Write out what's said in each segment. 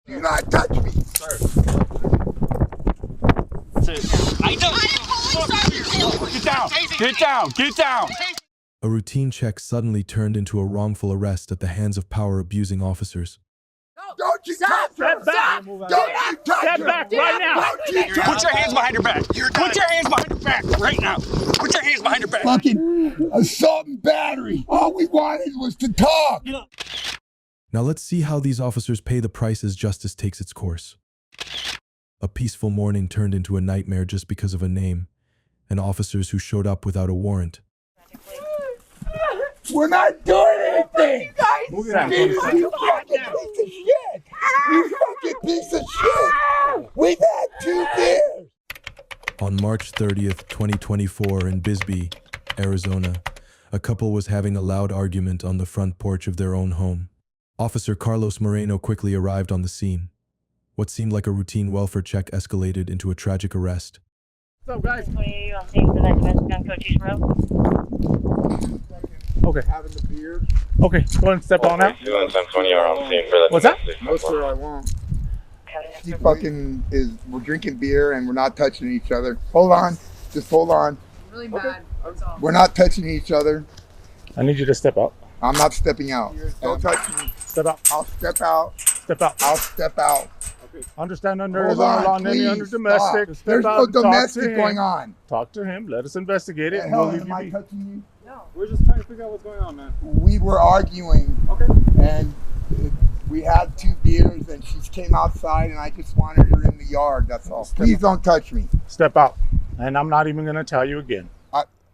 Do not touch me. Sir. I don't. Get down. Get down. Get down. A routine check suddenly turned into a wrongful arrest at the hands of power-abusing officers. Don't you touch her. Step back. Don't you touch her. Step back right now. Put your hands behind your back. Put your hands behind your back right now. Put your hands behind your back. Fucking assault and battery. All we wanted was to talk. Now let's see how these officers pay the price as justice takes its course. A peaceful morning turned into a nightmare just because of a name, and officers who showed up without a warrant. We're not doing anything. Move your hands. You fucking piece of shit. You fucking piece of shit. We've had 2 beers. On March 30th, 2024 in Bisbee, Arizona, a couple was having a loud argument on the front porch of their own home. Officer Carlos Moreno quickly arrived on the scene. What seemed like a routine welfare check escalated into a tragic arrest. What's up, guys? Okay. Having the beer. Okay, go ahead and step on out. What's that? No, sir, I won't. He fucking is. We're drinking beer and we're not touching each other. Hold on. Just hold on. Really bad. We're not touching each other. I need you to step out. I'm not stepping out. Don't touch me. Step out. I'll step out. Step out. I'll step out. Understand under Hold Arizona law, on, any under please. domestic. Stop. Step There's out no and talk to domestic him. going on. Talk to him. Let us investigate it. The And hell we'll leave am you I be. touching you? No. We're just trying to figure out what's going on, man. We were arguing. Okay. And we had 2 beers and she came outside and I just wanted her in the yard, that's all. Please don't touch me. Step out. And I'm not even going to tell you again.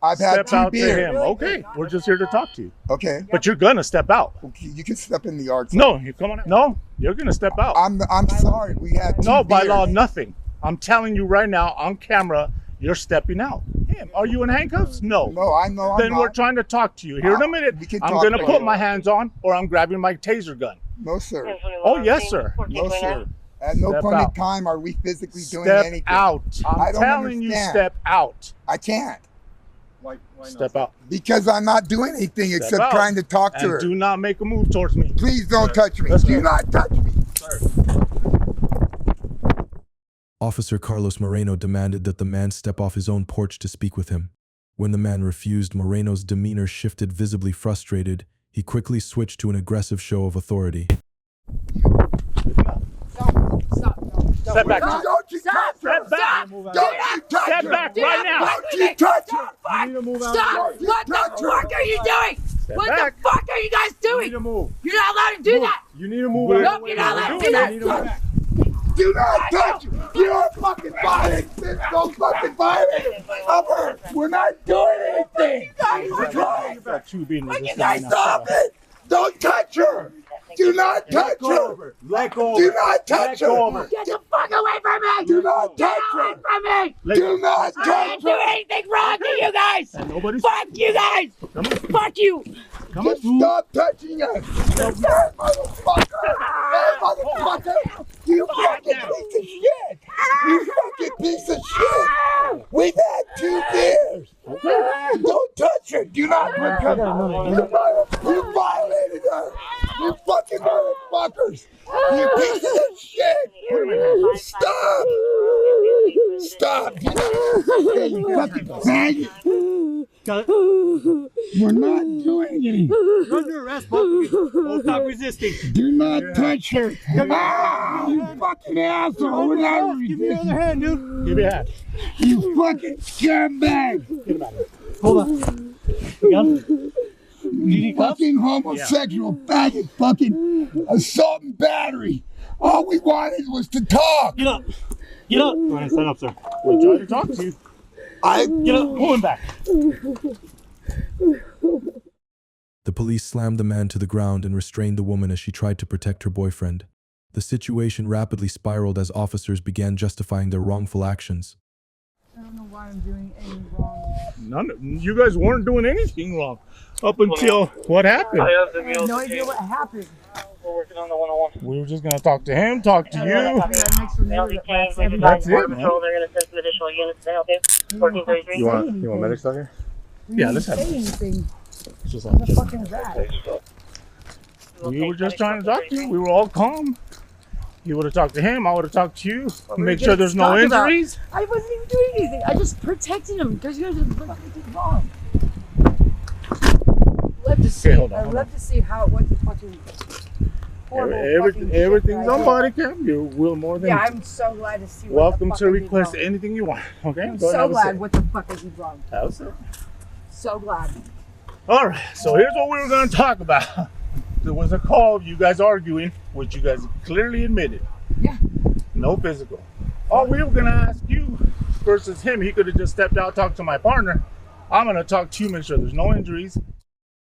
I've had Step 2 out to beers. him. Okay. We're just here to talk to you. Okay. But you're going to step out. Okay, you can step in the yard. Sir. No, you come on. No, you're going to step out. I'm sorry. We had 2 No, by beers. law, nothing. I'm telling you right now on camera, you're stepping out. Are you in handcuffs? No. No, I know I'm Then not. we're trying to talk to you. Here in a minute, We can I'm talk going to later. put my hands on or I'm grabbing my taser gun. No, sir. Oh, yes, sir. No, sir. At no Step point in out. time are we physically doing Step anything. out. I I'm don't telling you, understand. step out. I can't. Why Step out. Because I'm not doing anything except out. trying to talk to And her. do not make a move towards me. Please don't touch me. Let's Do go. not touch me. Officer Carlos Moreno demanded that the man step off his own porch to speak with him. When the man refused, Moreno's demeanor shifted. Visibly frustrated, he quickly switched to an aggressive show of authority. Step back. Don't you touch her. Step back. Don't you touch Step her. back right now. Don't you touch her. You need to move out. Stop! You What the touch her. fuck are you doing? What back. the fuck are you guys You need doing? to move. You're not allowed to do that! You need to move We're- out. Nope, you're not allowed to We're do that! You need to move back. Do not touch her. You're fucking violent. There's no fucking violence. Cover. We're not doing anything. We're trying. Got 2 being You resistant guys right now. stop it. Don't touch her. Do not touch her. Let go. Do not touch Let go her. of Get the fuck away from me! Do not Get touch away her. from me! Do not I touch didn't do her. anything wrong to you guys! And nobody's. Fuck you guys! Fuck you! Just stop touching us. Hey, motherfucker. Hey, motherfucker. You fucking piece of shit. You fucking piece of shit. We've had 2 beers. Don't touch her. Do not touch her. You violated her. You fucking motherfuckers. You pieces of shit. Stop. Stop. Hey, you fucking faggot. We're not doing anything. You're under arrest, both. Stop resisting. Do not touch her. Ah, you fucking asshole. We're not Give me your other resisting. hand, dude. Give me a hand. You fucking scumbag. Get him out of here. Hold on. You got him? You fucking homosexual faggot. Fucking assault and battery. All we wanted was to talk. Get up. Get up. Go ahead, stand up, sir. We tried to talk to you. Get up. Pull him back. The police slammed the man to the ground and restrained the woman as she tried to protect her boyfriend. The situation rapidly spiraled as officers began justifying their wrongful actions. I don't know why I'm doing any wrong. You guys weren't doing anything wrong up until what happened. I have no idea what happened. We're working on the 101. We were just going to talk to him, talk to you. That makes for me That's every it, time. man. They're going to send some additional units to help you. 1433. You want medics out here? Yeah, let's have Say it. anything. It's just What the fuck is that? we were just trying to talk to you. We were all calm. You would have talked to him. I would have talked to you. What were Make we sure gonna there's no talk about? injuries. I wasn't even doing anything. I just protected him because you guys did fucking wrong. Love to see. hold on, I'd hold love to see how what the fucking horrible fucking shit Everything's that I on did. body cam. You're will more than Yeah, I'm so glad to see. What welcome the fuck to I did request wrong. anything you want. Okay, I'm go ahead so and have a glad. sit. What the fuck I did wrong? Have a sit. So glad. All right, so here's what we were going to talk about. There was a call of you guys arguing, which you guys clearly admitted. Yeah. No physical. All we were going to ask you versus him, he could have just stepped out, talked to my partner. I'm going to talk to you, make sure there's no injuries.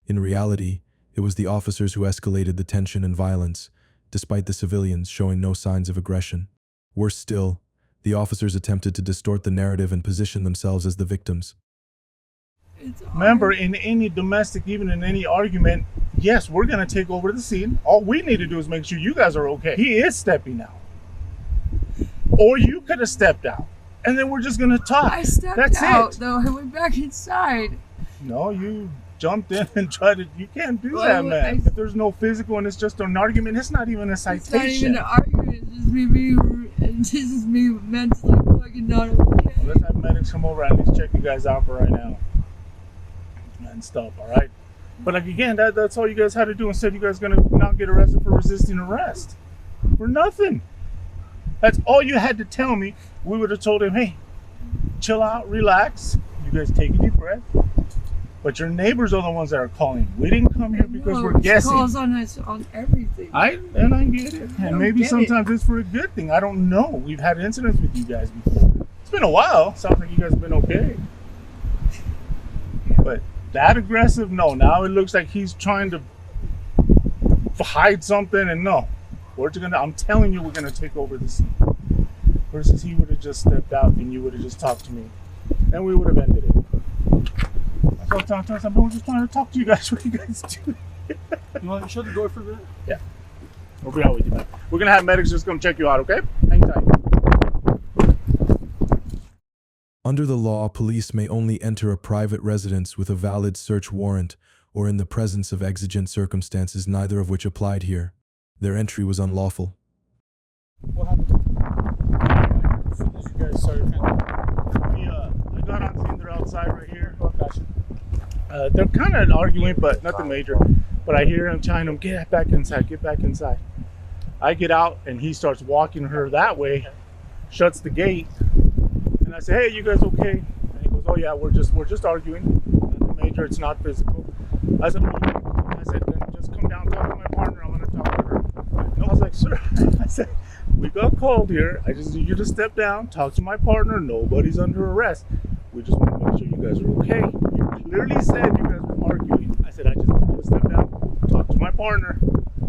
In reality, it was the officers who escalated the tension and violence, despite the civilians showing no signs of aggression. Worse still, the officers attempted to distort the narrative and position themselves as the victims. Remember, in any domestic, even in any argument, yes, we're going to take over the scene. All we need to do is make sure you guys are okay. He is stepping out. Or you could have stepped out. And then we're just going to talk. I stepped That's out it. though. I went back inside. No, you jumped in and tried to. You can't do Well, that, man. If there's no physical and it's just an argument, it's not even a It's not citation. even an argument. It's just this is me mentally fucking not okay. Let's have medics come over and at least check you guys out for right now. And stuff, all right? But like again, that's all you guys had to do. Instead, you guys gonna not get arrested for resisting arrest. For nothing. That's all you had to tell me. We would have told him, hey, chill out, relax. You guys take a deep breath. But your neighbors are the ones that are calling. We didn't come here because we're guessing. Calls on us on everything. I get it. And maybe sometimes it's for a good thing. I don't know. We've had incidents with you guys before. It's been a while. Sounds like you guys have been okay. But that aggressive, no. Now it looks like he's trying to hide something, and no. I'm telling you, we're gonna take over the scene. Versus he would have just stepped out and you would have just talked to me. And we would have ended it. We're just trying to talk to you guys. What are you guys doing? You want to shut the door for a minute? Yeah. We'll be out with you, man. We're gonna have medics just come check you out, okay? Hang tight. Under the law, police may only enter a private residence with a valid search warrant or in the presence of exigent circumstances, neither of which applied here. Their entry was unlawful. What happened? As soon as you guys started I got on scene. They're outside right here. Oh, gotcha. They're kind of arguing, but nothing major. But I hear him telling them, get back inside, get back inside. I get out, and he starts walking her that way, shuts the gate, and I say, hey, you guys okay? And he goes, oh yeah, we're just arguing. Nothing major, it's not physical. I said, then just come down, talk to my partner, I'm gonna talk to her. No, I was like, sir, I said, we got called here. I just need you to step down, talk to my partner. Nobody's under arrest. We just want to make sure you guys are okay. You clearly said you guys were arguing. I said, I just need you to step down, talk to my partner.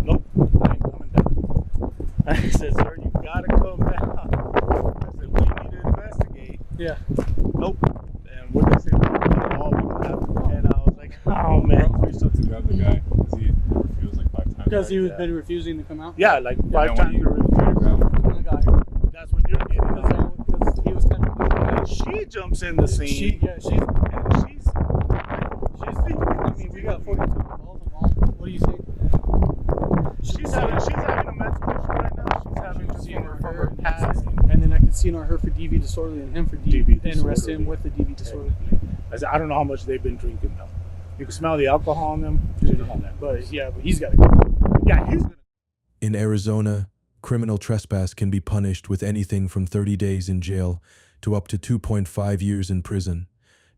Nope, I ain't coming down. I said, sir, you gotta come down. I said, we need to investigate. Yeah. Nope. And what they say, oh, we don't have to. And I was like, oh man. Reached up to the other guy because he refused like 5 times. Because he was been refusing to come out? Yeah, like 5 when times. you When I got here. That's when you're getting it. Because he was kind of... She jumps in the scene. she's... I mean, we got 42 calls of all. What do you think? She's having a mental issue right now. She's having just from her past. And then I could see on her for DV disorderly and him for DV and arrest him with the DV disorderly. I don't know how much they've been drinking though. You can smell the alcohol on them. But yeah, but he's got to go. Yeah, he's gonna. In Arizona, criminal trespass can be punished with anything from 30 days in jail to up to 2.5 years in prison,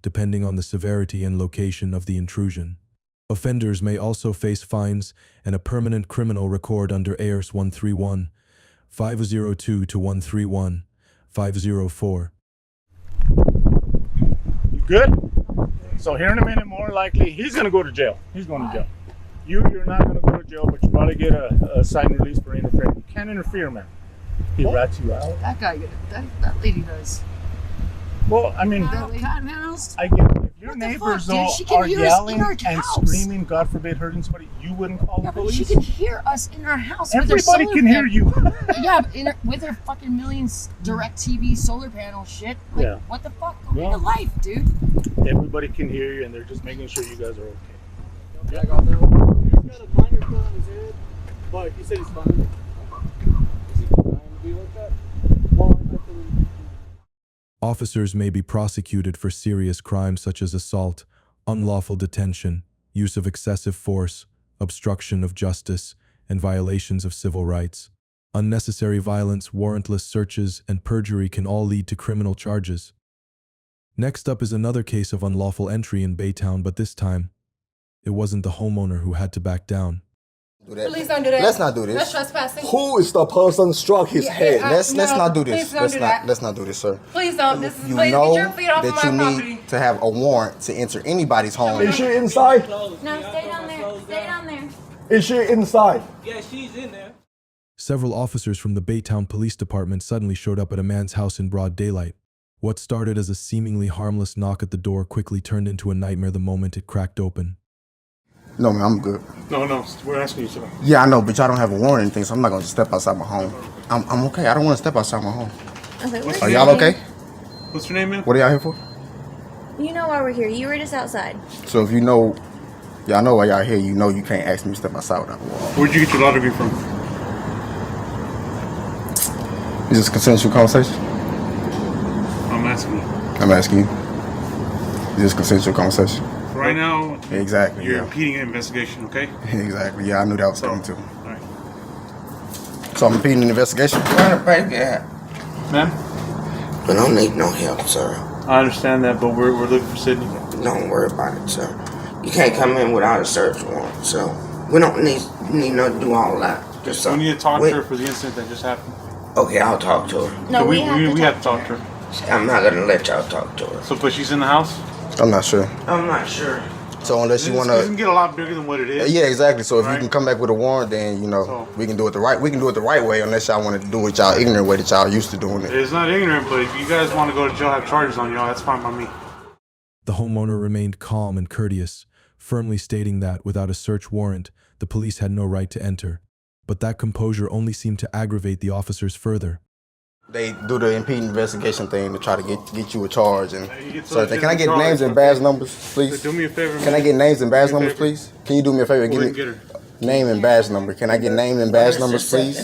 depending on the severity and location of the intrusion. Offenders may also face fines and a permanent criminal record under ARS 131, 502 to 131, 504. You good? So here in a minute, more likely, he's gonna go to jail. He's going to jail. You're not gonna go to jail, but you probably get a sign release for interfering. You can't interfere, man. He rats you out. That guy, that lady does. Well, I mean, That lady, man, I get it. If your What the neighbors fuck, dude? though She can are hear us yelling in our and house. screaming, God forbid, hurting somebody, you wouldn't call yeah, the but police. she can hear us in our house. with her Everybody solar can hear panel. you. Yeah, but with her fucking millions direct TV solar panel shit. Like, Yeah. what the fuck? Go Yeah. into life, dude. Everybody can hear you, and they're just making sure you guys are okay. I got that one. He's got a minor cut on his head, but he said he's fine. Officers may be prosecuted for serious crimes such as assault, unlawful detention, use of excessive force, obstruction of justice, and violations of civil rights. Unnecessary violence, warrantless searches, and perjury can all lead to criminal charges. Next up is another case of unlawful entry in Baytown, but this time, it wasn't the homeowner who had to back down. Please don't do that. Let's not do this. That's trespassing. Who is the person struck his head? Let's no, not do this. please don't do that. Let's not do this, sir. Please don't. This is You please know get your feet off that of you my need property. to have a warrant to enter anybody's home. Is she inside? No, stay down there. Stay down there. Is she inside? Yeah, she's in there. Several officers from the Baytown Police Department suddenly showed up at a man's house in broad daylight. What started as a seemingly harmless knock at the door quickly turned into a nightmare the moment it cracked open. No, man, I'm good. No, we're asking you something. Yeah, I know, but y'all don't have a warrant or anything, so I'm not gonna step outside my home. I'm okay. I don't want to step outside my home. Okay, Are y'all okay? What's your name, man? What are y'all here for? You know why we're here. You were just outside. So if you know, y'all know why y'all here. You know you can't ask me to step outside without a warrant. Where'd you get your law degree from? Is this a consensual conversation? I'm asking you. I'm asking you. Is this a consensual conversation? Right now, Exactly. you're Yeah. impeding an investigation, okay? Exactly. Yeah, I knew that was coming too. All right. So I'm impeding an investigation. Ma'am? We don't need no help, sir. I understand that, but we're looking for Sydney. Don't worry about it, sir. You can't come in without a search warrant, so we don't need no do all that. Just We need to talk wait. to her for the incident that just happened. Okay, I'll talk to her. No, So we have have to talk to her. I'm not gonna let y'all talk to her. So, but she's in the house? I'm not sure. I'm not sure. So unless you This want can to, get a lot bigger than what it is. yeah, exactly. So if you Right. can come back with a warrant, then you know So- we can do it the right. We can do it the right way, unless y'all want to do it y'all ignorant way that y'all used to doing it. It's not ignorant, but if you guys want to go to jail, have charges on y'all, that's fine by me. The homeowner remained calm and courteous, firmly stating that, without a search warrant, the police had no right to enter. But that composure only seemed to aggravate the officers further. They do the impeding investigation thing to try to get you a charge and You get so. something Can I get charged, names and okay? badge numbers, please? Do me a favor, Can man. I get names and badge Do me a numbers, favor. please? Can you do me a favor? Go Give ahead me and get her. name and badge number. Can I get name and badge numbers, please?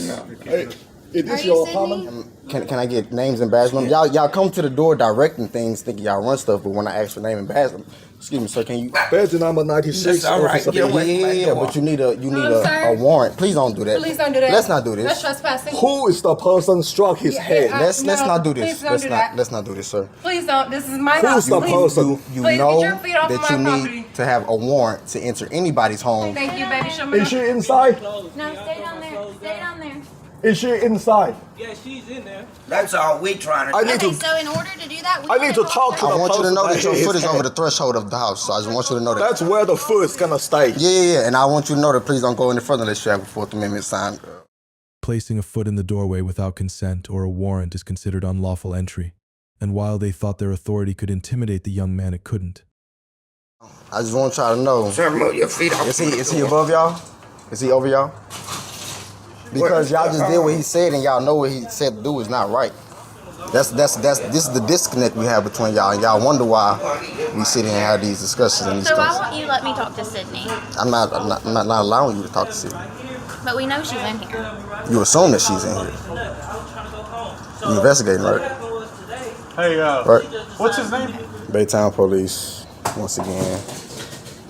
Hey, is this Are you your Sydney? apartment? Can I get names and badge numbers? Y'all come to the door directing things, thinking y'all run stuff, but when I ask for name and badge number, excuse me, sir, can you? Badge number 96. That's all right. Officer. Get away. Yeah, but you need a sir. a warrant. Please don't do that. Please don't do that. Let's not do That's this. trespassing. Who is the person struck his head? Let's No, not do please this. don't Let's do not that. let's not do this, sir. Please don't. This is my Who's house. the Please. person? You Please know get your feet off that of you my need property. to have a warrant to enter anybody's home. Thank you, baby. Show me. Is she inside? No, stay down there. Stay down there. Is she inside? Yeah, she's in there. That's all we trying to I do. need to. So in order to do that, I need to talk to I the want you to person know that your hit his foot is over head. the threshold of the house. So I just want you to know that. That's where the foot is gonna stay. Yeah. And I want you to know that please don't go any further unless you have a Fourth Amendment sign. Placing a foot in the doorway without consent or a warrant is considered unlawful entry. And while they thought their authority could intimidate the young man, it couldn't. I just want y'all to know. Sir, move your feet off. Is he above y'all? Is he over y'all? Because y'all just did what he said and y'all know what he said to do is not right. This is the disconnect we have between y'all, and y'all wonder why we sit here and have these discussions and these So why things. won't you let me talk to Sydney? I'm not allowing you to talk to Sydney. But we know she's in here. You assume that she's in here. You investigating, right? Hey, Right. what's his name? Baytown Police, once again.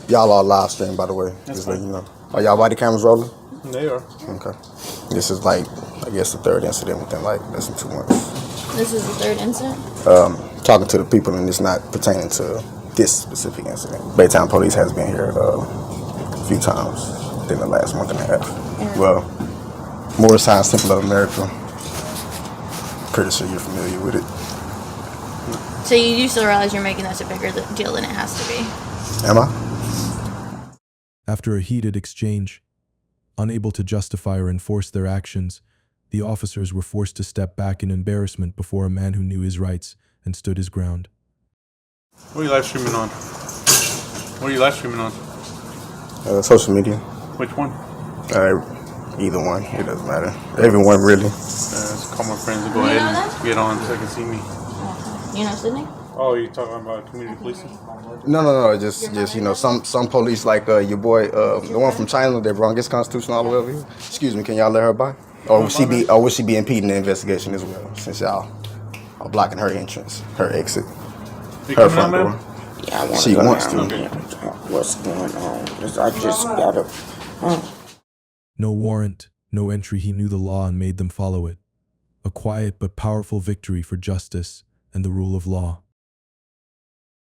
Y'all are live stream, by the way. Just letting you know. Are y'all body cameras rolling? They are. Okay. This is like, I guess, the third incident within like less than 2 months. This is the third incident? Talking to the people, and it's not pertaining to this specific incident. Baytown Police has been here a few times within the last month and a half. Well, Morris High Temple of America. Pretty sure you're familiar with it. So you do still realize you're making this a bigger deal than it has to be? Am I? After a heated exchange, unable to justify or enforce their actions, the officers were forced to step back in embarrassment before a man who knew his rights and stood his ground. What are you live streaming on? What are you live streaming on? Social media. Which one? Either one. It doesn't matter. Everyone, really. Let's call my friends and go You ahead know and get on so they can see me. You know Sydney? Oh, you talking about community policing? No. Just you know, some police like your boy, the one from China that brought against Constitution all the way over here. Excuse me, can y'all let her by? Or would she be impeding the investigation as well? Since y'all are blocking her entrance, her exit, You her coming front out, door. man? Yeah, I want She to go wants down to. there. What's going on? 'Cause I just gotta. No warrant, no entry. He knew the law and made them follow it. A quiet but powerful victory for justice and the rule of law.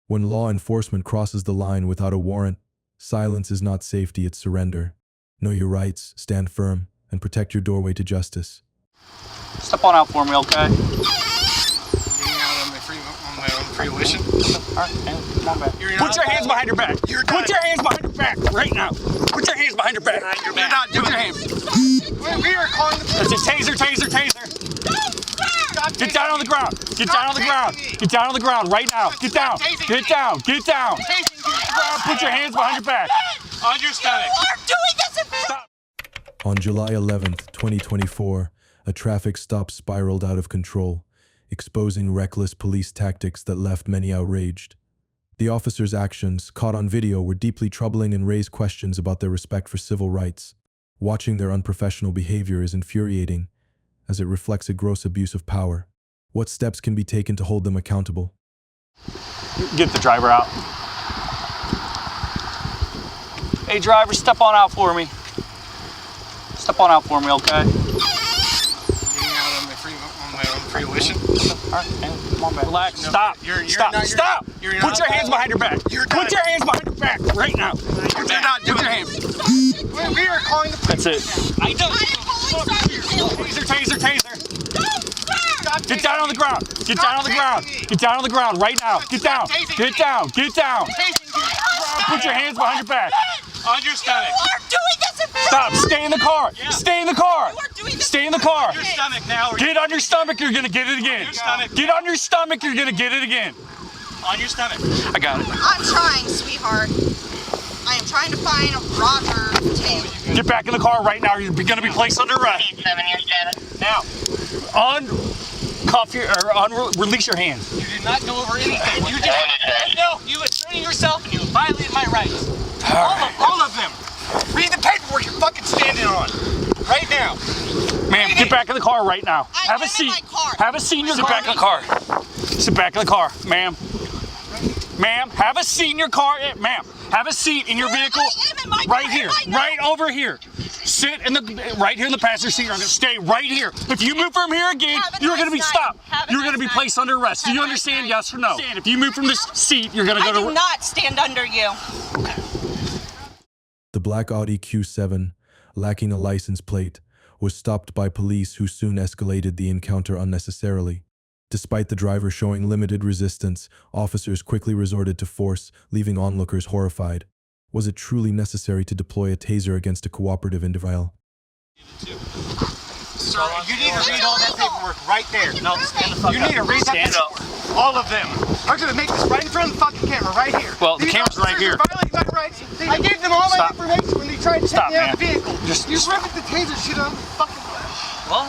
When law enforcement crosses the line without a warrant, silence is not safety, it's surrender. Know your rights, stand firm, and protect your doorway to justice. Step on out for me, okay? Getting out on my own free volition. Alright, come on back. Put your hands behind your back. Put your hands behind your back right now. Put your hands behind your back. You're not doing your hands. We are calling the That's it. Taser, taser, taser. Get down on the ground. Get down on the ground. Get down on the ground right now. Get down. Get down. Get down. Put your hands behind your back. on your stomach. You are doing this in Stop. On July 11th, 2024, a traffic stop spiraled out of control, exposing reckless police tactics that left many outraged. The officers' actions, caught on video, were deeply troubling and raised questions about their respect for civil rights. Watching their unprofessional behavior is infuriating, as it reflects a gross abuse of power. What steps can be taken to hold them accountable? Get the driver out. Hey driver, step on out for me. Step on out for me, okay? Getting out on my own free volition. Alright, come on back. Relax. No, Stop. you're Stop. not- Stop. you're Put not- your hands behind your back. You're Put not- your hands behind your back right now. You're not doing Put your hands. We are calling the That's it. I am police officer. Taser, taser, taser. Get down on the ground. Get down on the ground. Get down on the ground right now. Get down. Get down. Get down. Put your hands behind your back. on your stomach. You are doing this in Stop. Stay in the car. Stay in the car. You are doing this Stay in the car. Your stomach now. Get on your stomach. You're gonna get it again. your stomach. Get on your stomach. You're gonna get it again. On your stomach. I got it. I'm trying, sweetheart. I am trying to find Roger tape. Get back in the car right now. You're gonna be placed under arrest. Now, uncuff your or release your hands. You did not go over anything. You did. No, you asserting yourself and you violated my rights. All of them. Read the paperwork you're fucking standing on. Right now. Ma'am, get back in the car right now. Have a I'm in seat. my car. Have a seat in your car. Sit back in the car. Sit back in the car, ma'am. Ma'am, have a seat in your car. Ma'am, have a seat in your vehicle. I am in my Right car. here. I know. Right over here. Sit in the right here in the passenger seat. You're gonna stay right here. If you move from here again, Have a you're nice gonna be night. stopped. Have a You're nice gonna be night. placed under arrest. Do Have you a nice understand? night. Yes or no? If you move from this seat, you're gonna I go do to. not stand under you. The black Audi Q7, lacking a license plate, was stopped by police who soon escalated the encounter unnecessarily. Despite the driver showing limited resistance, officers quickly resorted to force, leaving onlookers horrified. Was it truly necessary to deploy a taser against a cooperative individual? Sir, you need to read all that paperwork right there. No, stand the fuck up. You need to read that paperwork. All of them. I'm gonna make this right in front of the fucking camera, right here. Well, the These camera's right officers here. are violating my rights. I gave them all Stop. my information when they tried to Stop, take me out of the man. vehicle. Just- You ripped the taser shit on the fucking. What?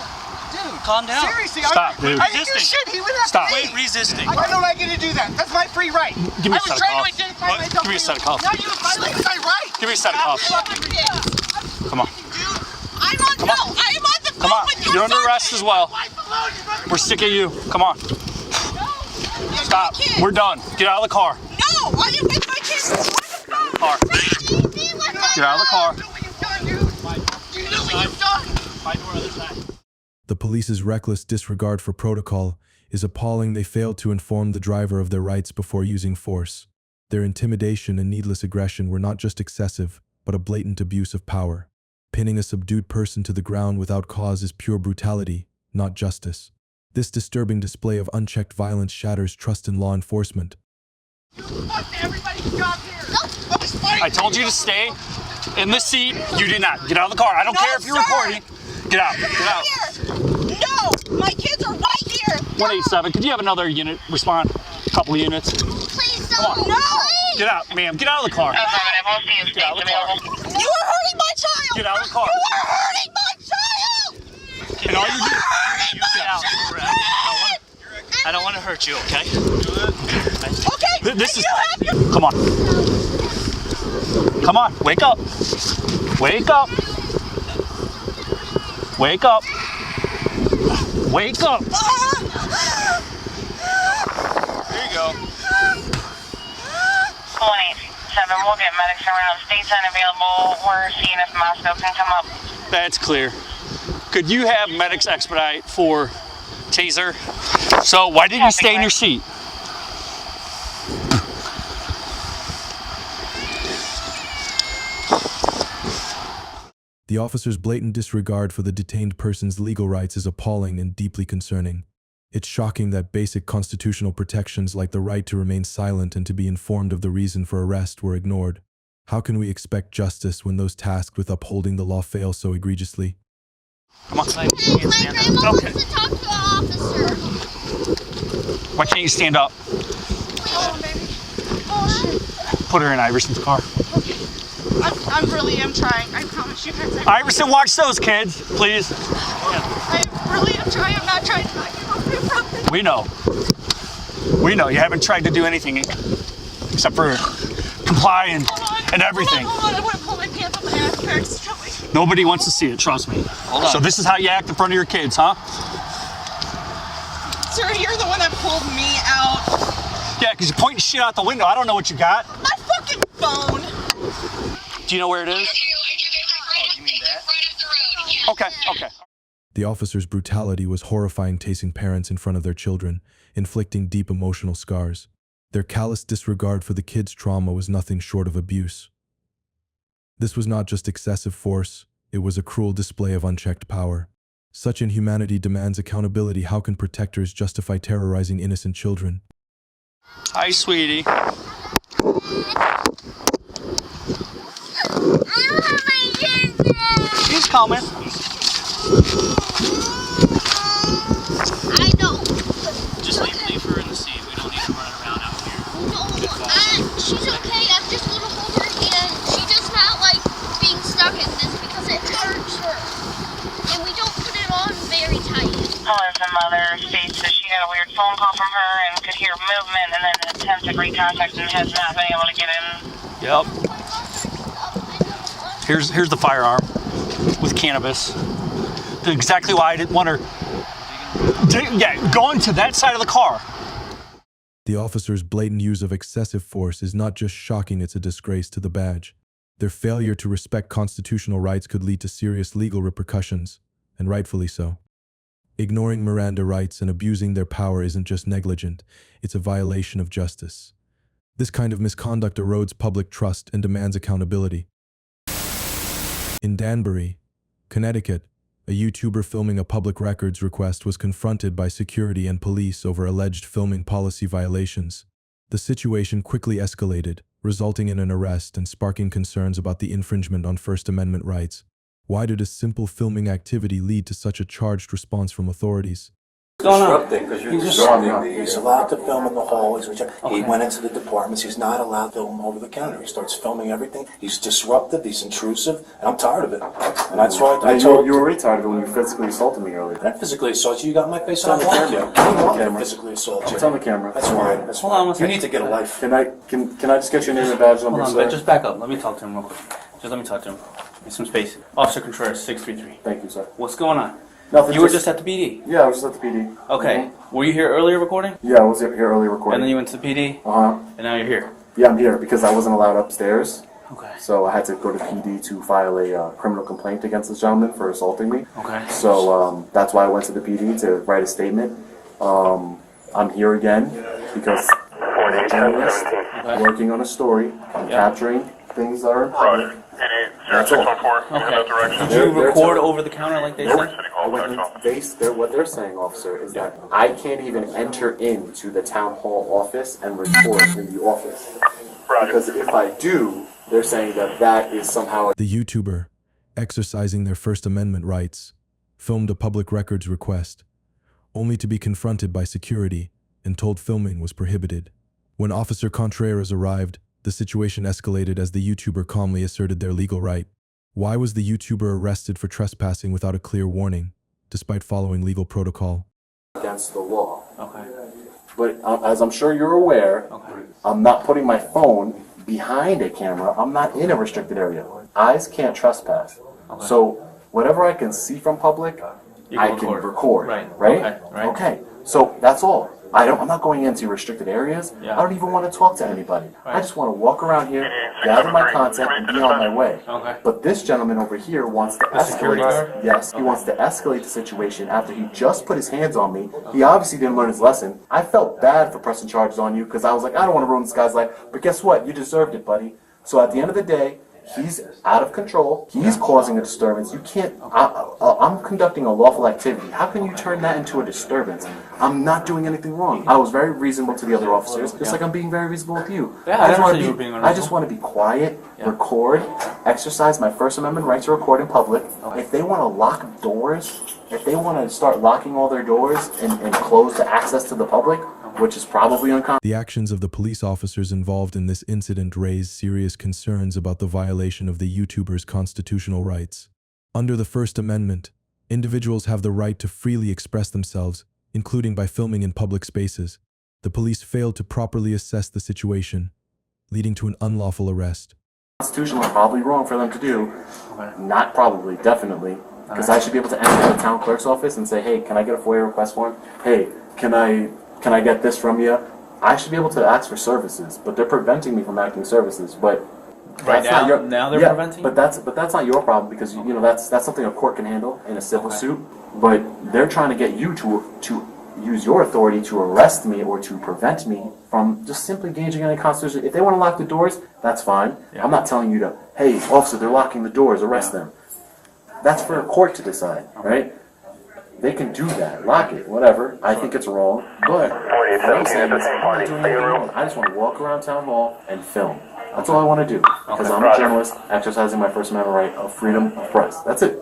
Dude, Calm down. seriously, Stop, dude. I didn't do Resisting. shit. He went after Stop. me. Wait, resisting. Why don't I get to do that? That's my free right. Give me a I set was of trying cuffs. to identify What? myself. Give me a set of cuffs. Now you violated my right. Give me a set of cuffs. Come on. I'm on, no, I am on the phone Come on. with your You're under son. arrest as well. We're sick of you. Come on. Stop. We're done. Get out of the car. No, I am with my kids. Car. Get out of the car. Do you know what you've done? The police's reckless disregard for protocol is appalling. They failed to inform the driver of their rights before using force. Their intimidation and needless aggression were not just excessive, but a blatant abuse of power. Pinning a subdued person to the ground without cause is pure brutality, not justice. This disturbing display of unchecked violence shatters trust in law enforcement. I told you to stay in the seat. You did not. Get out of the car. I don't care if you're recording. Get out. Get out. No, my kids are right here. 187. Could you have another unit respond? A couple of units. Please Come on. don't. No. Get out, ma'am. Get out of the car. Get out of the car. You are hurting my child. Get out of the car. You are hurting my child. And all you do. You get out. I don't want to hurt you, okay? Okay. This is. You have your. Come on. Come on. Wake up. Wake up. Wake up. Wake up. go. 187, we'll get medics around. State's unavailable. We're seeing if Moscow can come up. That's clear. Could you have medics expedite for taser? So why didn't you stay in your seat? The officer's blatant disregard for the detained person's legal rights is appalling and deeply concerning. It's shocking that basic constitutional protections like the right to remain silent and to be informed of the reason for arrest were ignored. How can we expect justice when those tasked with upholding the law fail so egregiously? Come on. My grandma wants to talk to an officer. Why can't you stand up? Put her in Iverson's car. I really am trying. I promise you guys. Iverson, watch those kids, please. I really am trying. I'm not trying to knock you off your property. We know. We know. You haven't tried to do anything except for comply and everything. Hold on. I want to pull my pants up and ask parents to show me. Nobody wants to see it, trust me. Hold on. So this is how you act in front of your kids, huh? Sir, you're the one that pulled me out. Yeah, because you're pointing shit out the window. I don't know what you got. My fucking phone. Do you know where it is? Oh, you mean that? Okay. The officer's brutality was horrifying, tasing parents in front of their children, inflicting deep emotional scars. Their callous disregard for the kids' trauma was nothing short of abuse. This was not just excessive force, it was a cruel display of unchecked power. Such inhumanity demands accountability. How can protectors justify terrorizing innocent children? Hi, sweetie. She's coming. I know. Just leave her in the seat. We don't need her running around out here. No, she's okay. I'm just gonna hold her hand. She does not like being stuck in this because it hurts her. And we don't put it on very tight. The mother states that she got a weird phone call from her and could hear movement and then attempted recontact and has not been able to get in. Yep. Here's the firearm with cannabis. Exactly why I didn't want her. Going to that side of the car. The officer's blatant use of excessive force is not just shocking, it's a disgrace to the badge. Their failure to respect constitutional rights could lead to serious legal repercussions, and rightfully so. Ignoring Miranda rights and abusing their power isn't just negligent, it's a violation of justice. This kind of misconduct erodes public trust and demands accountability. In Danbury, Connecticut, a YouTuber filming a public records request was confronted by security and police over alleged filming policy violations. The situation quickly escalated, resulting in an arrest and sparking concerns about the infringement on First Amendment rights. Why did a simple filming activity lead to such a charged response from authorities? He's allowed to film in the hallways. He went into the departments. He's not allowed to film over the counter. He starts filming everything. He's disruptive. He's intrusive. And I'm tired of it. And that's why I told you were already tired of it when you physically assaulted me earlier. I physically assaulted you. You got my face on the camera. I don't want to physically assault you. It's on the camera. That's fine. That's fine. Hold on, you need to get a life. Can I just get your name and badge number, Hold on, just back up. Let me talk to him real quick. Just let me talk to him. Get some space. Officer Contreras, 633. Thank you, sir. What's going on? Nothing. You were just at the PD? Yeah, I was just at the PD. Okay. Mm-hmm. Were you here earlier recording? Yeah, I was here earlier recording. And then you went to the PD? Uh-huh. And now you're here? Yeah, I'm here because I wasn't allowed upstairs. Okay. So I had to go to PD to file a criminal complaint against this gentleman for assaulting me. Okay. So that's why I went to the PD to write a statement. I'm here again because I'm a journalist working on a story. I'm capturing things that are important. That's all. Okay. Did you record over the counter like they said? What they're saying, officer, is that I can't even enter into the town hall office and record in the office. Because if I do, they're saying that is somehow... The YouTuber, exercising their First Amendment rights, filmed a public records request, only to be confronted by security and told filming was prohibited. When Officer Contreras arrived, the situation escalated as the YouTuber calmly asserted their legal right. Why was the YouTuber arrested for trespassing without a clear warning, despite following legal protocol? Against the law. Okay. But as I'm sure you're aware, I'm not putting my phone behind a camera. I'm not in a restricted area. Eyes can't trespass. Okay. So whatever I can see from public, I can record. Right? Okay. Okay. So that's all. I'm not going into restricted areas. I don't even want to talk to anybody. I just want to walk around here, gather my content, and be on my way. But this gentleman over here wants to escalate. Yes, he wants to escalate the situation after he just put his hands on me. He obviously didn't learn his lesson. I felt bad for pressing charges on you because I was like, I don't want to ruin this guy's life. But guess what? You deserved it, buddy. So at the end of the day, he's out of control. He's causing a disturbance. You can't. I'm conducting a lawful activity. How can you turn that into a disturbance? I'm not doing anything wrong. I was very reasonable to the other officers, just like I'm being very reasonable with you. Yeah, I just want to be quiet, record, exercise my First Amendment right to record in public. If they want to lock doors, if they want to start locking all their doors and close the access to the public, which is probably uncommon. The actions of the police officers involved in this incident raised serious concerns about the violation of the YouTuber's constitutional rights. Under the First Amendment, individuals have the right to freely express themselves, including by filming in public spaces. The police failed to properly assess the situation, leading to an unlawful arrest. Constitutional is probably wrong for them to do. Not probably, definitely. Because I should be able to enter the town clerk's office and say, hey, can I get a FOIA request form? Hey, can I get this from you? I should be able to ask for services, but they're preventing me from acting services. But right now, they're preventing. But that's not your problem because you know that's something a court can handle in a civil suit. But they're trying to get you to use your authority to arrest me or to prevent me from just simply engaging in a constitution. If they want to lock the doors, that's fine. I'm not telling you to, hey, officer, they're locking the doors, arrest them. That's for a court to decide, right? They can do that, lock it, whatever. I think it's wrong, but I'm saying is I'm not doing anything wrong. I just want to walk around town hall and film. That's all I want to do because I'm a journalist exercising my First Amendment right of freedom of press. That's it.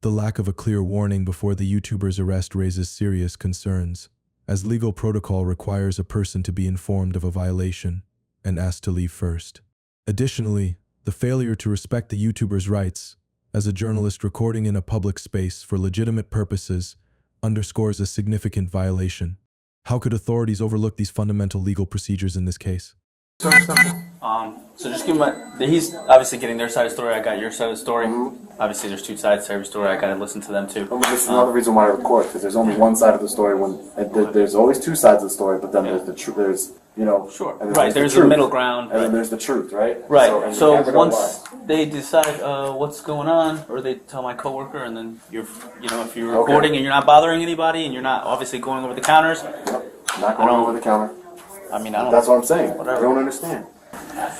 The lack of a clear warning before the YouTuber's arrest raises serious concerns, as legal protocol requires a person to be informed of a violation and asked to leave first. Additionally, the failure to respect the YouTuber's rights as a journalist recording in a public space for legitimate purposes underscores a significant violation. How could authorities overlook these fundamental legal procedures in this case? So just give him he's obviously getting their side of the story, I got your side of the story. Obviously there's two sides to every story, I gotta listen to them too. This is another reason why I record, because there's only one side of the story there's always two sides of the story, but then there's the truth, there's, you know. Sure. And Right, there's the middle ground. And then there's the truth, right? Right. So you never know once they decide what's going on, or they tell my coworker, and then if you're recording and you're not bothering anybody, and you're not obviously going over the counters. Not going over the counter. I mean, I don't. That's what I'm saying. Whatever. I don't understand.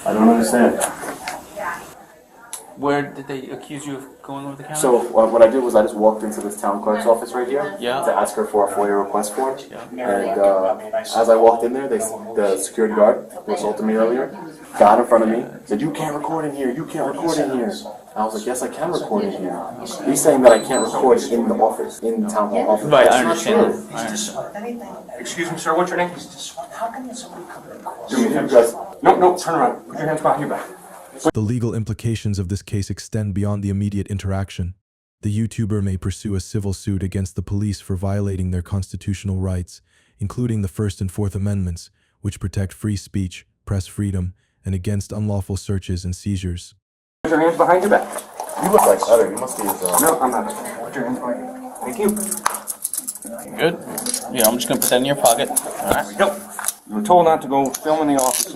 I don't understand. Where did they accuse you of going over the counter? So what I did was I just walked into this town clerk's office right here to ask her for a FOIA request form. And as I walked in there, the security guard who assaulted me earlier got in front of me, said, "You can't record in here. You can't record in here." I was like, "Yes, I can record in here." He's saying that I can't record in the office, in the town hall office. Right, That's I not understand. true. I understand. Excuse me, sir, what's your name? How can somebody come and record? Do me a favor. No, turn around. Put your hands behind your back. The legal implications of this case extend beyond the immediate interaction. The YouTuber may pursue a civil suit against the police for violating their constitutional rights, including the First and Fourth Amendments, which protect free speech, press freedom, and against unlawful searches and seizures. Put your hands behind your back. You look like Utter. You must be his No, I'm not. Put your hands behind your back. Thank you. Good. Yeah, I'm just gonna put that in your pocket. All right. Nope. You were told not to go film in the offices.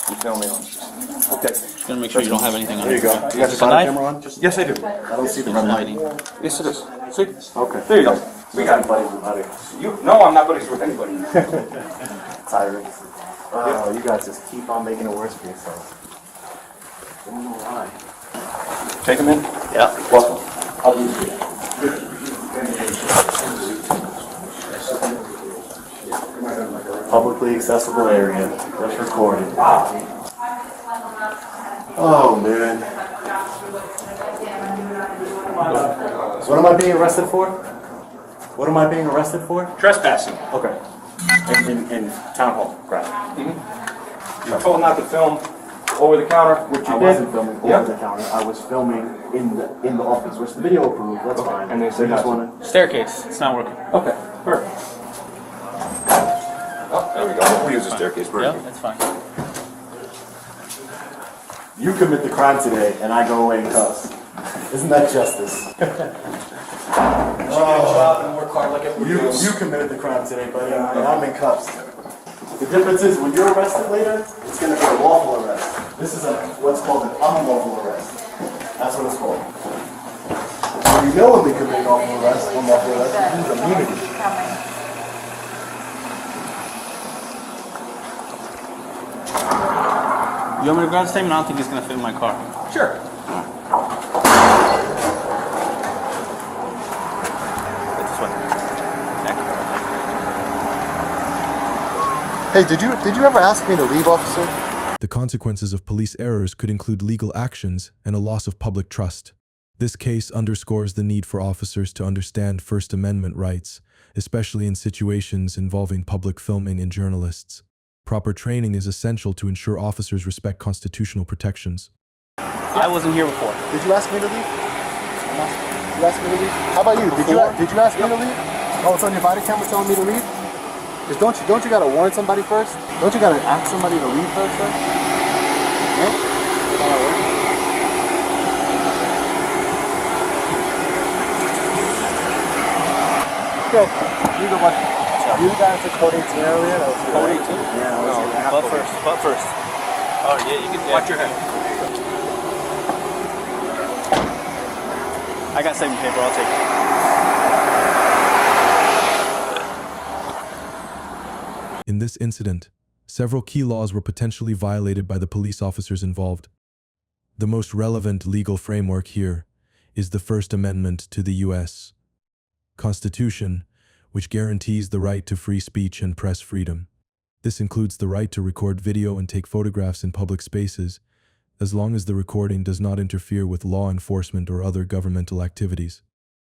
You film in the offices. Okay. Just gonna make sure you don't have anything on There you go. You got your body camera on? Yes, I do. I don't see the red light. Yes, it is. See? Okay. There you go. We got buddies with Utter. No, I'm not buddies with anybody. Tyrant. Oh, you guys just keep on making it worse for yourselves. I don't know why. Take him in. Yeah. Welcome. Publicly accessible area. Just recorded. Oh, man. So what am I being arrested for? What am I being arrested for? Trespassing. Okay. In town hall, correct. You were told not to film over the counter, which you did. I wasn't filming over the counter. I was filming in the office, which the video approved. That's fine. And they said just want to. Staircase. It's not working. Okay. Perfect. Oh, there we go. We'll use the staircase. Yeah, that's fine. You commit the crime today, and I go away and cuss. Isn't that justice? Job and work hard like You committed the crime today, buddy, and I'm in cuffs. The difference is when you're arrested later, it's going to be a lawful arrest. This is what's called an unlawful arrest. That's what it's called. When you knowingly commit an unlawful arrest, you lose immunity. You want me to grab the statement? I don't think it's going to fit in my car. Sure. Hey, did you ever ask me to leave, officer? The consequences of police errors could include legal actions and a loss of public trust. This case underscores the need for officers to understand First Amendment rights, especially in situations involving public filming and journalists. Proper training is essential to ensure officers respect constitutional protections. I wasn't here before. Did you ask me to leave? You asked me to leave? How about you? Did you ask me to leave? Oh, it's on your body camera telling me to leave? Because don't you gotta warn somebody first? Don't you gotta ask somebody to leave first? No? Okay. You go, buddy. You guys are code 18 earlier? That was Code 18? Yeah, No, butt first. Oh, yeah, you can watch your head. I got saving paper, I'll take it. In this incident, several key laws were potentially violated by the police officers involved. The most relevant legal framework here is the First Amendment to the U.S. Constitution, which guarantees the right to free speech and press freedom. This includes the right to record video and take photographs in public spaces, as long as the recording does not interfere with law enforcement or other governmental activities.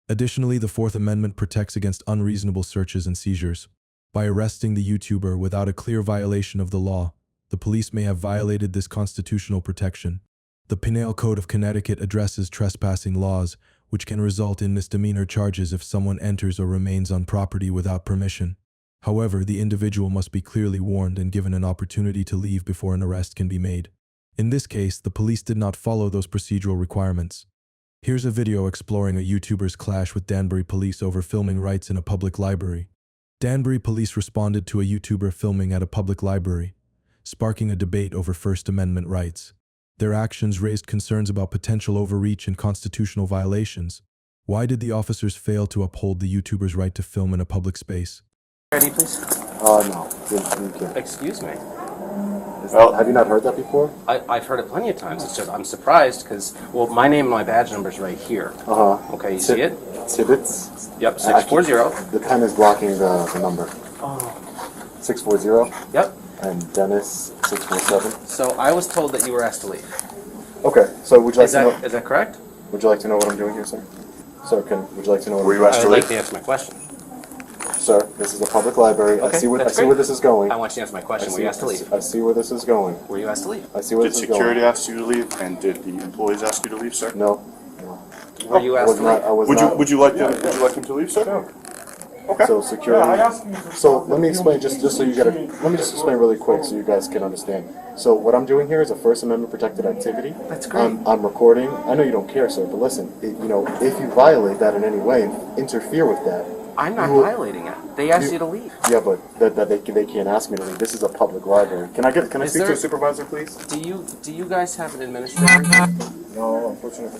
Additionally, the Fourth Amendment protects against unreasonable searches and seizures. By arresting the YouTuber without a clear violation of the law, the police may have violated this constitutional protection. The Penal Code of Connecticut addresses trespassing laws, which can result in misdemeanor charges if someone enters or remains on property without permission. However, the individual must be clearly warned and given an opportunity to leave before an arrest can be made. In this case, the police did not follow those procedural requirements. Here's a video exploring a YouTuber's clash with Danbury police over filming rights in a public library. Danbury police responded to a YouTuber filming at a public library, sparking a debate over First Amendment rights. Their actions raised concerns about potential overreach and constitutional violations. Why did the officers fail to uphold the YouTuber's right to film in a public space? Ready, please? No. Excuse me. Well, have you not heard that before? I've heard it plenty of times. It's just I'm surprised because, well, my name and my badge number is right here. Okay, you see it? Tibbets? Yep, 640. The pen is blocking the number. Oh. 640? Yep. And Dennis, 647. So I was told that you were asked to leave. Okay, so would you like to know? Is that correct? Would you like to know what I'm doing here, sir? Sir, would you like to know what I'm doing? I would like to answer my question. Sir, this is a public library. Okay, I see where this is going. I want you to answer my question. Were you asked to leave? I see where this is going. Were you asked to leave? I see where this is going. Did security ask you to leave, and did the employees ask you to leave, sir? No. Were you asked to leave? Would you like them to leave, sir? Okay. So security. So let me explain just so you get it. Let me just explain really quick so you guys can understand. So what I'm doing here is a First Amendment protected activity. That's great. I'm recording. I know you don't care, sir, but listen. If you violate that in any way and interfere with that, I'm not violating it. They asked you to leave. Yeah, but they can't ask me to leave. This is a public library. Can I speak to a supervisor, please? Do you guys have an administrator? No, unfortunately,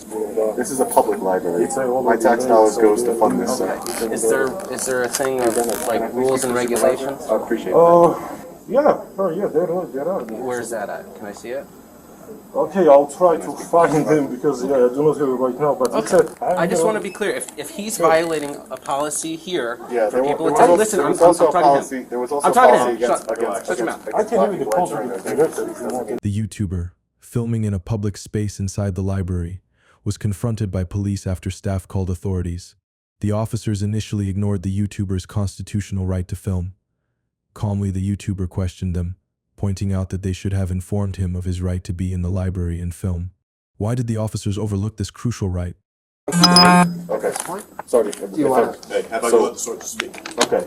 this is a public library. My tax dollars goes to fund this. Okay. Is there a thing of like rules and regulations? I appreciate that. Yeah, there are. Where's that at? Can I see it? Okay, I'll try to find them because I do not have it right now. But I just want to be clear. If he's violating a policy here for people to there was listen, I'm also talking to him. There was also I'm a talking policy to him. against Shut your mouth. I can give you the contact. The YouTuber, filming in a public space inside the library, was confronted by police after staff called authorities. The officers initially ignored the YouTuber's constitutional right to film. Calmly, the YouTuber questioned them, pointing out that they should have informed him of his right to be in the library and film. Why did the officers overlook this crucial right? Okay. Sorry. Hey, have I got the sort to speak? Okay.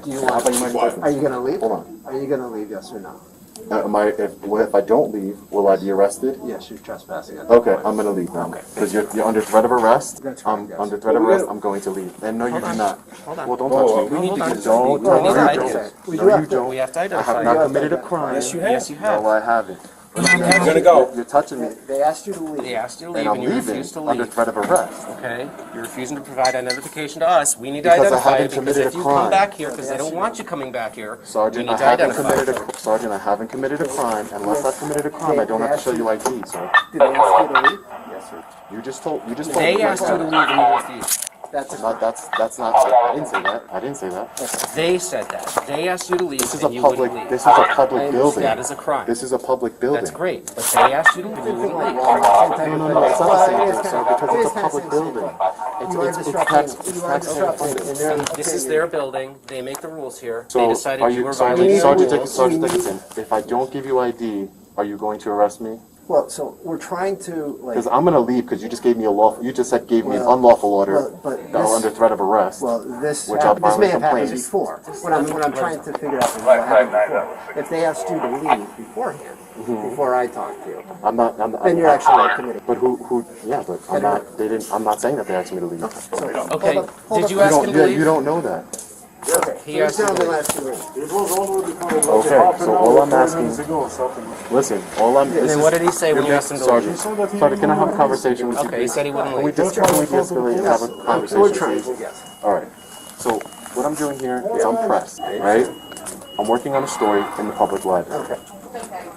Are you going to leave? Hold on. Are you gonna leave? Yes or no? If I don't leave, will I be arrested? Yes, you're trespassing. Okay, I'm gonna leave now. Because you're under threat of arrest. I'm under threat of arrest. I'm going to leave. And no, you do not. Hold on. Well, don't touch me. We need to get Don't. No, you don't. We have to I identify. have not committed a crime. Yes, you have. Yes, you have. No, I haven't. You're gonna go. You're touching me. They asked you to leave. They asked you to leave, And and I'm you leaving refused to leave. under threat of arrest. Okay. You're refusing to provide identification to us. We need to Because I identify haven't it because committed if a you crime. come back here, because they don't want you coming back here, we Sergeant, need I to haven't identify committed it. Sergeant, I haven't committed a crime. Unless I've committed a crime, I don't have to show you ID, sir. Did they ask you to leave? Yes, sir. You just told me. They asked you to leave and you refused. That's not. I didn't say that. I didn't say that. They said that. They asked you to leave This is and a you public. wouldn't leave. This is a public building. That is a crime. This is a public building. That's great, but they asked you to leave and you wouldn't leave. No, it's not the same thing, sir, because it's a public building. It's This is their building. They make the rules here. So, They decided you were Sergeant violating the rules. Dickinson, if I don't give you ID, are you going to arrest me? Well, so we're trying to Because I'm going to leave because you just gave me a lawful. You just said gave me an unlawful order that were under threat of arrest. Well, this which I'll may have happened complain. before. What I'm trying to figure out is what happened before. If they asked you to leave beforehand, before I talked to you, then you're actually committing. But who? Yeah, but I'm not. They didn't. I'm not saying that they asked me to leave. Okay. Did you ask him to leave? You don't know that. Okay. He asked him to leave. Okay, so all I'm asking. Llisten, all I'm. Then what did he say when you asked him to leave? Sergeant, can I have a conversation with you? Okay, he said he wouldn't Can we leave. de-escalate and have a conversation? We're trying to, yes. All right. So what I'm doing here is I'm pressed, right? I'm working on a story in the public library. Okay.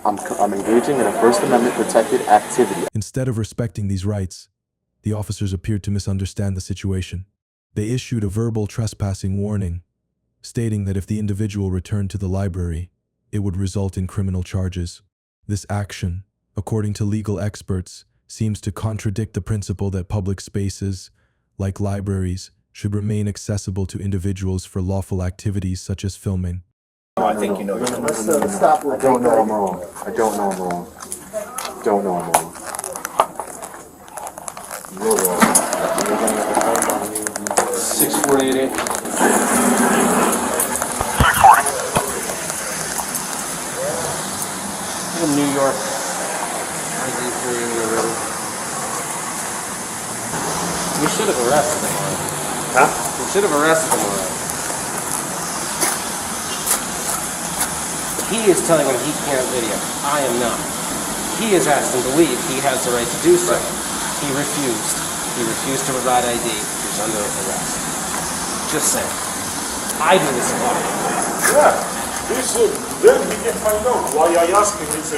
I'm engaging in a First Amendment protected activity. Instead of respecting these rights, the officers appeared to misunderstand the situation. They issued a verbal trespassing warning, stating that if the individual returned to the library, it would result in criminal charges. This action, according to legal experts, seems to contradict the principle that public spaces, like libraries, should remain accessible to individuals for lawful activities such as filming. I think you know. Let's stop. I don't know I'm wrong. I don't know I'm wrong. Don't know I'm wrong. You're wrong. 648. In New York. We should have arrested him already. Huh? We should have arrested him already. He is telling him he can't video. I am not. He has asked him to leave. He has the right to do so. He refused. He refused to provide ID. He's under arrest. Just saying. I do this a lot. Yeah. This, then we can find out why I asked him. It's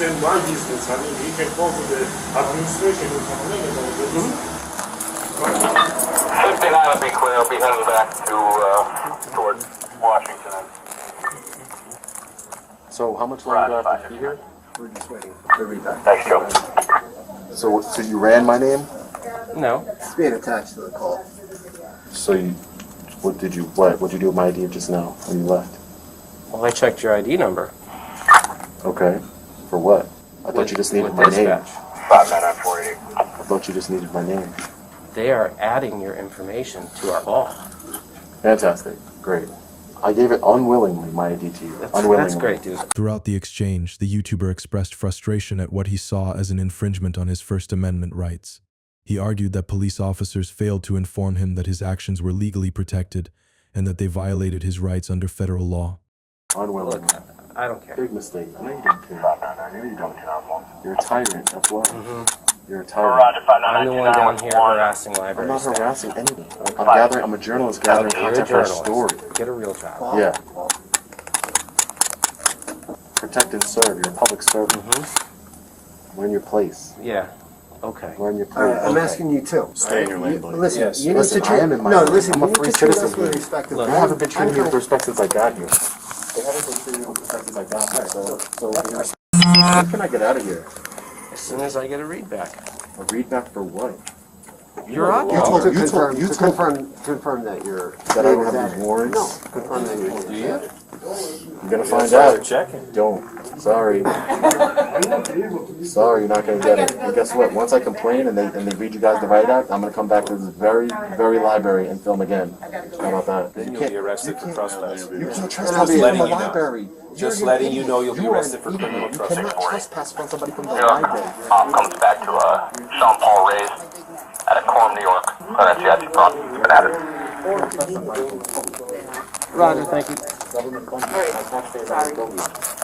in my business. I mean, he can go to the administration and complain about this. 59 will be clear. I'll be headed back to toward Washington. So how much longer do I have to be here? We're just waiting to read that. Thanks, Joe. So you ran my name? No. It's being attached to the call. So what did you do with my ID just now when you left? Well, I checked your ID number. Okay. For what? I thought you just needed my name. 59948. I thought you just needed my name. They are adding your information to our log. Fantastic. Great. I gave it unwillingly, my ID to you. That's great, dude. Throughout the exchange, the YouTuber expressed frustration at what he saw as an infringement on his First Amendment rights. He argued that police officers failed to inform him that his actions were legally protected and that they violated his rights under federal law. Unwillingly. Look, I don't care. Big mistake. I know you don't care. I know you don't. You're a tyrant, that's why. You're a tyrant. I'm the one down here harassing libraries. I'm not harassing anyone. I'm a journalist gathering content for a story. Get a real job. Yeah. Protect and serve. You're a public servant. Learn your place. Yeah. Okay. Learn your place. I'm asking you too. Stay in your lane, buddy. Listen, Yes. you need Listen, to treat. I am in my No, lane. listen. I'm You a need free to treat citizen us with here. respect. They haven't been treating me with respect since I got here. They haven't been treating me with respect since I got here. So when can I get out of here? As soon as I get a read back. A read back for what? You're up. You confirm that you're... That I don't have these warrants? No, confirm that you're... Do you? You're gonna find out. Don't. Sorry. Sorry, you're not gonna get it. And guess what? Once I complain and they read you guys the Riot Act, I'm gonna come back to this very library and film again. How about that? Then you'll be arrested for trespass. You can't trespass from the library. Just letting you know you'll be arrested for criminal trespass. You cannot trespass from somebody from the Yeah. library. Comes back to Sean Paul Ray's out of Coram, New York. That's the actual front. Been at it. Roger, thank you.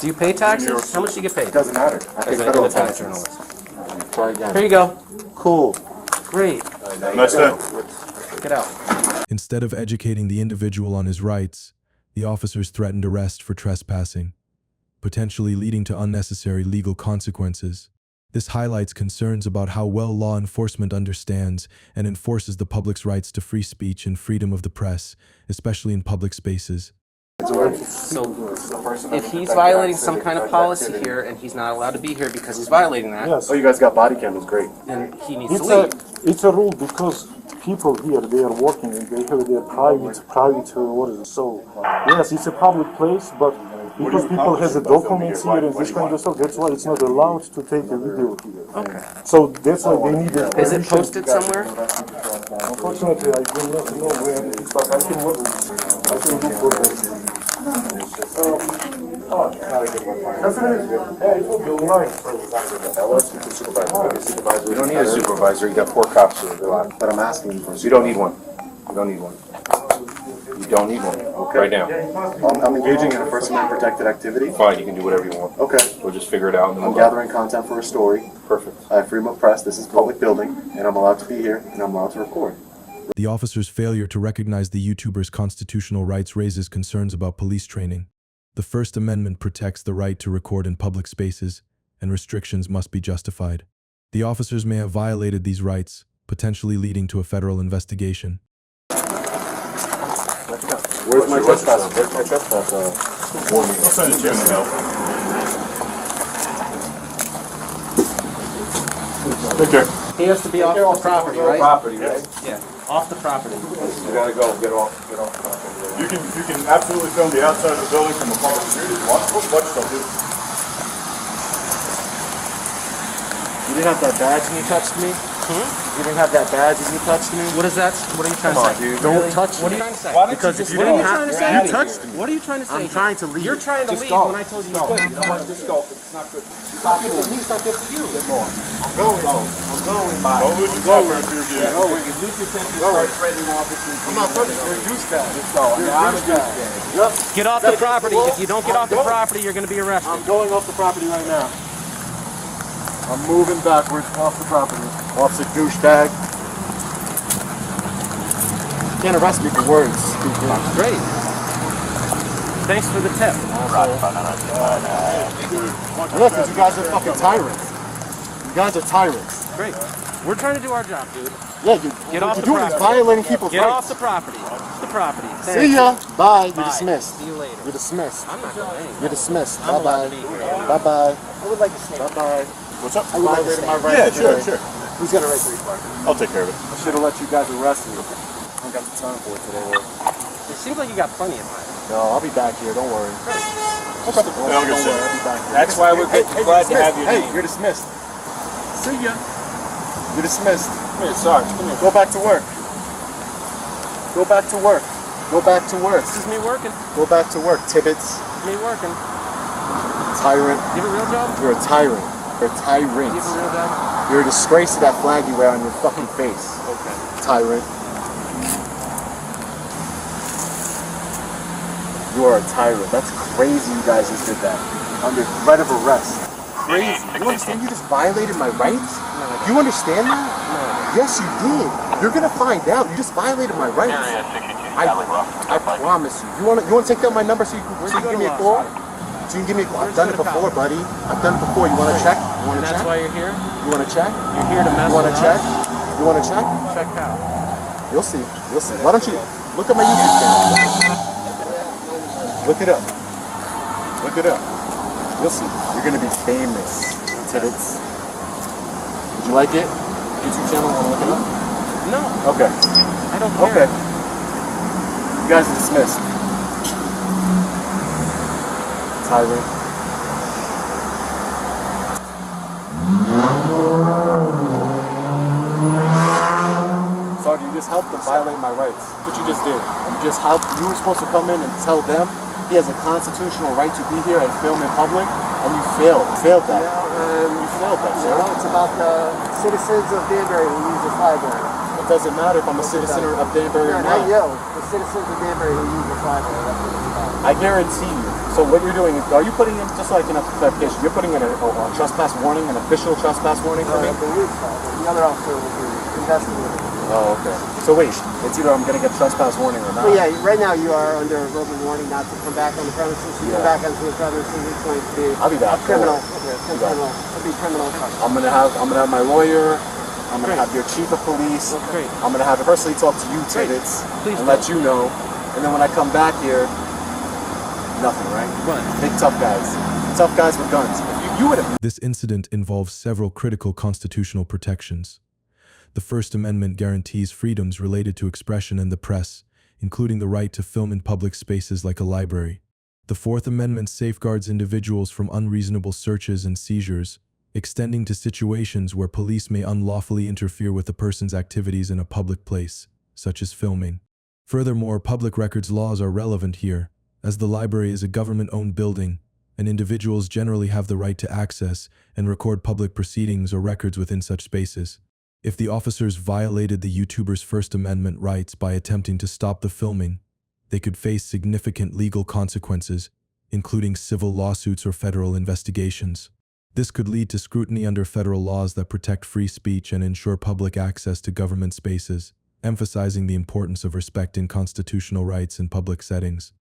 Do you pay taxes? How much do you get paid? It doesn't matter. I pay federal taxes. Try again. Here you go. Cool. Great. Nice day. Get out. Instead of educating the individual on his rights, the officers threatened arrest for trespassing, potentially leading to unnecessary legal consequences. This highlights concerns about how well law enforcement understands and enforces the public's rights to free speech and freedom of the press, especially in public spaces. So, if he's violating some kind of policy here and he's not allowed to be here because he's violating that, Yes. Oh, you guys got body cam. That's great. then he needs to leave. It's a rule because people here, they are working and they have their private, what is it? So, yes, it's a public place, but because people has the documents here and this kind of stuff, that's why it's not allowed to take a video here. Okay. So that's why they need it. Is it posted somewhere? Unfortunately, I do not know where it is, but I can look for it. We don't need a supervisor. You got 4 cops here. But I'm asking you for. You don't need one. You don't need one. You don't need one. Okay. Right now. I'm engaging in a First Amendment protected activity. Fine. You can do whatever you want. Okay. We'll just figure it out. I'm gathering content for a story. Perfect. I have freedom of press. This is a public building, and I'm allowed to be here, and I'm allowed to record. The officer's failure to recognize the YouTuber's constitutional rights raises concerns about police training. The First Amendment protects the right to record in public spaces, and restrictions must be justified. The officers may have violated these rights, potentially leading to a federal investigation. Where's my trespass? Where's my trespass warning? I'll send it to you in the mail. Take care. He has to be off the property, right? Property, right? Yeah, off the property. You gotta go. Get off the property. You can absolutely film the outside of the building from a public street if you want. What stuff do? You didn't have that badge when you touched me? You didn't have that badge when you touched me? What is that? What are you trying to say? Dude. Don't touch me. What are you trying to say? Because if you What are didn't you trying to say? you touched me. What are you trying to say? I'm trying to leave. You're trying to Just leave go. when I told you Just to go. go. You know what? Just go. It's not good. It's not good. It's not good for you. Get more. I'm going. I'm going. Bye. Don't lose your temper if you're here. No, when you lose your temper, you start threatening officers. I'm not threatening. You're a douchebag. Just go. I'm a douchebag. Yep. Get off the property. If you don't get off the property, you're going to be arrested. I'm going off the property right now. I'm moving backwards off the property. Officer douchebag. You can't arrest me for words. Great. Thanks for the tip. Look, you guys are fucking tyrants. You guys are tyrants. Great. We're trying to do our job, dude. Yeah, Get off you're the doing property. is violating people's Get rights. off the property. The property. See ya. Bye. You're dismissed. See you later. You're dismissed. I'm not going anywhere. You're dismissed. I'm allowed Bye-bye. to be here. Bye-bye. I would like to stay. Bye-bye. What's up? I would like to stay. My right Yeah, today. sure. Who's got a right to record? I'll take care of it. I should have let you guys arrest me. I don't got the time for it today. It seems like you got plenty of time. No, I'll be back here. Don't worry. I'll get Don't worry. I'll be back here. That's why we're glad to have you. Hey, you're dismissed. See ya. You're dismissed. Come here, Sarge. Come here. Go back to work. Go back to work. Go back to work. This is me working. Go back to work, Tibbets. Me working. Tyrant. You have a real job? You're a tyrant. You're a tyrant. You have a real job? You're a disgrace to that flag you wear on your fucking face. Okay. Tyrant. You are a tyrant. That's crazy you guys just did that. Under threat of arrest. Crazy. You understand you just violated my rights? No. You understand that? No. Yes, you did. You're gonna find out. You just violated my rights. I promise you. You wanna take down my number so you can give me a call? So you can give me a call. I've done it before, buddy. I've done it before. You wanna check? You wanna check? That's why you're here? You wanna check? You're here to mess You wanna with check? us? You wanna check? Check out. You'll see. You'll see. Why don't you look at my YouTube channel? Look it up. Look it up. You'll see. You're gonna be famous. Tibbets. Did you like it? YouTube channel, wanna look it up? No. Okay. I don't care. Okay. You guys are dismissed. Tyrant. Sergeant, you just helped them violate my rights. That's what you just did. You just helped. You were supposed to come in and tell them he has a constitutional right to be here and film in public, and you failed. You failed that. You failed that, sir. It's about the citizens of Danbury who use this library. It doesn't matter if I'm a citizen of Danbury or not not. you. The citizens of Danbury who use this library. That's what it's about. I guarantee you. So what you're doing is, are you putting in, just so I can have clarification, you're putting in a trespass warning, an official trespass warning for me? I believe so. The other officer will be investigating. Oh, okay. So wait, it's either I'm going to get trespass warning or not. Well, yeah, right now you are under a verbal warning not to come back on the premises. You come back onto the premises, it's going to be I'll be back. a criminal. It'll be criminal. I'm gonna have my lawyer. I'm gonna have your chief of police. I'm gonna have personally talk to you, Tibbets, and let you know. And then when I come back here, nothing, right? Big tough guys with guns. If you would have. This incident involves several critical constitutional protections. The First Amendment guarantees freedoms related to expression and the press, including the right to film in public spaces like a library. The Fourth Amendment safeguards individuals from unreasonable searches and seizures, extending to situations where police may unlawfully interfere with a person's activities in a public place, such as filming. Furthermore, public records laws are relevant here, as the library is a government-owned building, and individuals generally have the right to access and record public proceedings or records within such spaces. If the officers violated the YouTuber's First Amendment rights by attempting to stop the filming, they could face significant legal consequences, including civil lawsuits or federal investigations. This could lead to scrutiny under federal laws that protect free speech and ensure public access to government spaces, emphasizing the importance of respecting constitutional rights in public settings.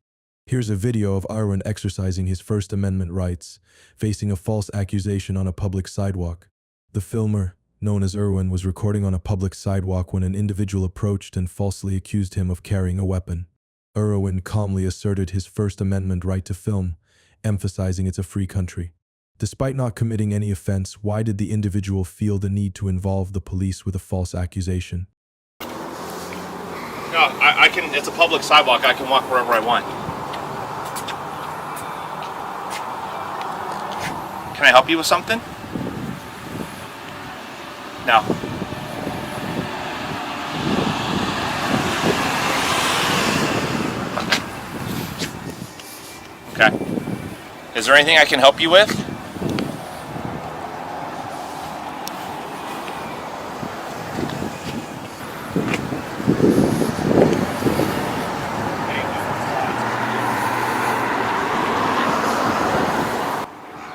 Here's a video of Arwen exercising his First Amendment rights, facing a false accusation on a public sidewalk. The filmer, known as Irwin, was recording on a public sidewalk when an individual approached and falsely accused him of carrying a weapon. Irwin calmly asserted his First Amendment right to film, emphasizing it's a free country. Despite not committing any offense, why did the individual feel the need to involve the police with a false accusation? No, I can, it's a public sidewalk, I can walk wherever I want. Can I help you with something? No. Okay. Is there anything I can help you with?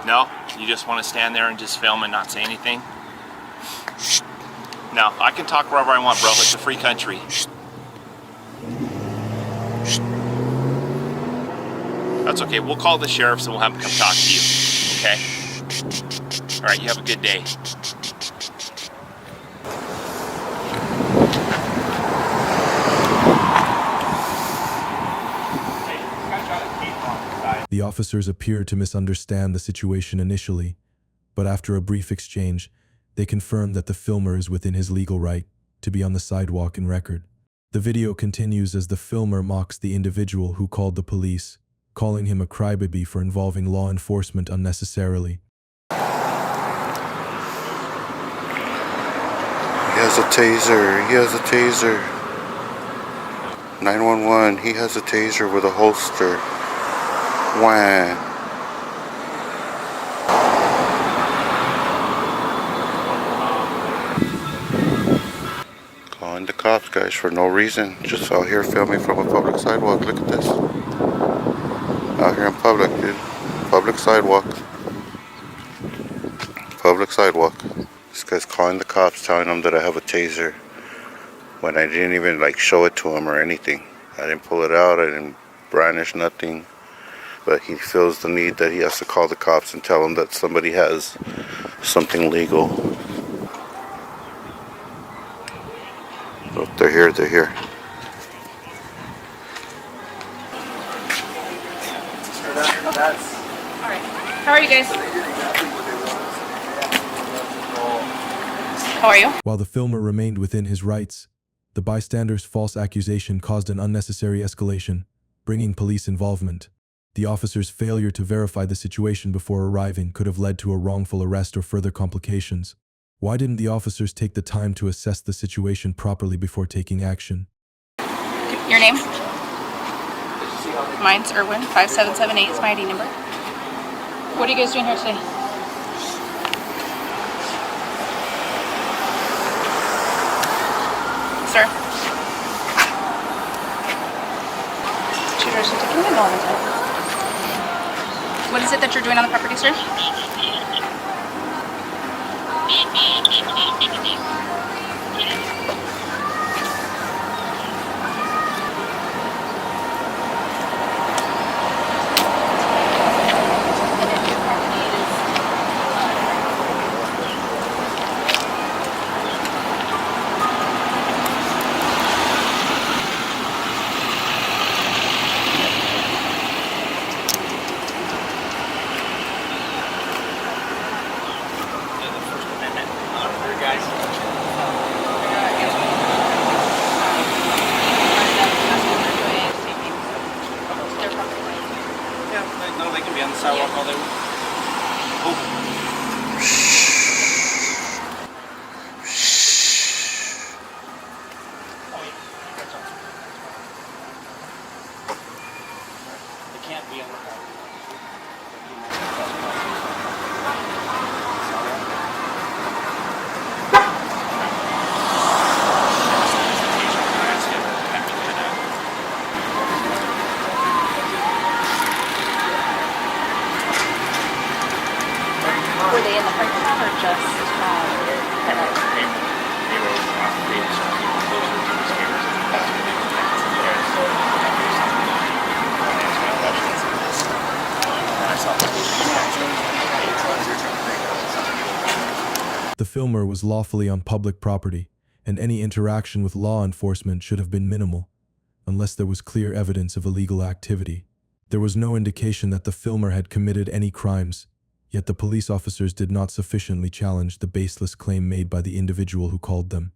No? You just want to stand there and just film and not say anything? No, I can talk wherever I want, bro. It's a free country. That's okay. We'll call the sheriffs and we'll have them come talk to you. Okay? Alright, you have a good day. The officers appeared to misunderstand the situation initially, but after a brief exchange, they confirmed that the filmer is within his legal right to be on the sidewalk in record. The video continues as the filmer mocks the individual who called the police, calling him a crybaby for involving law enforcement unnecessarily. He has a taser. He has a taser. 911. He has a taser with a holster. Wah. Calling the cops, guys, for no reason. Just out here filming from a public sidewalk. Look at this. Out here in public, dude. Public sidewalk. Public sidewalk. This guy's calling the cops, telling them that I have a taser, when I didn't even show it to him or anything. I didn't pull it out. I didn't brandish nothing. But he feels the need that he has to call the cops and tell them that somebody has something legal. Oh, they're here, they're here. Alright. How are you guys? How are you? While the filmer remained within his rights, The bystander's false accusation caused an unnecessary escalation, bringing police involvement. The officer's failure to verify the situation before arriving could have led to a wrongful arrest or further complications. Why didn't the officers take the time to assess the situation properly before taking action? Your name? Mine's Irwin, 5778 is my ID number. What are you guys doing here today? Sir? What is it that you're doing on the property, sir? No, they can be on the sidewalk all they want. They can't be on the property. Were they in the parking lot or just The filmer was lawfully on public property, and any interaction with law enforcement should have been minimal, unless there was clear evidence of illegal activity. There was no indication that the filmer had committed any crimes, yet the police officers did not sufficiently challenge the baseless claim made by the individual who called them.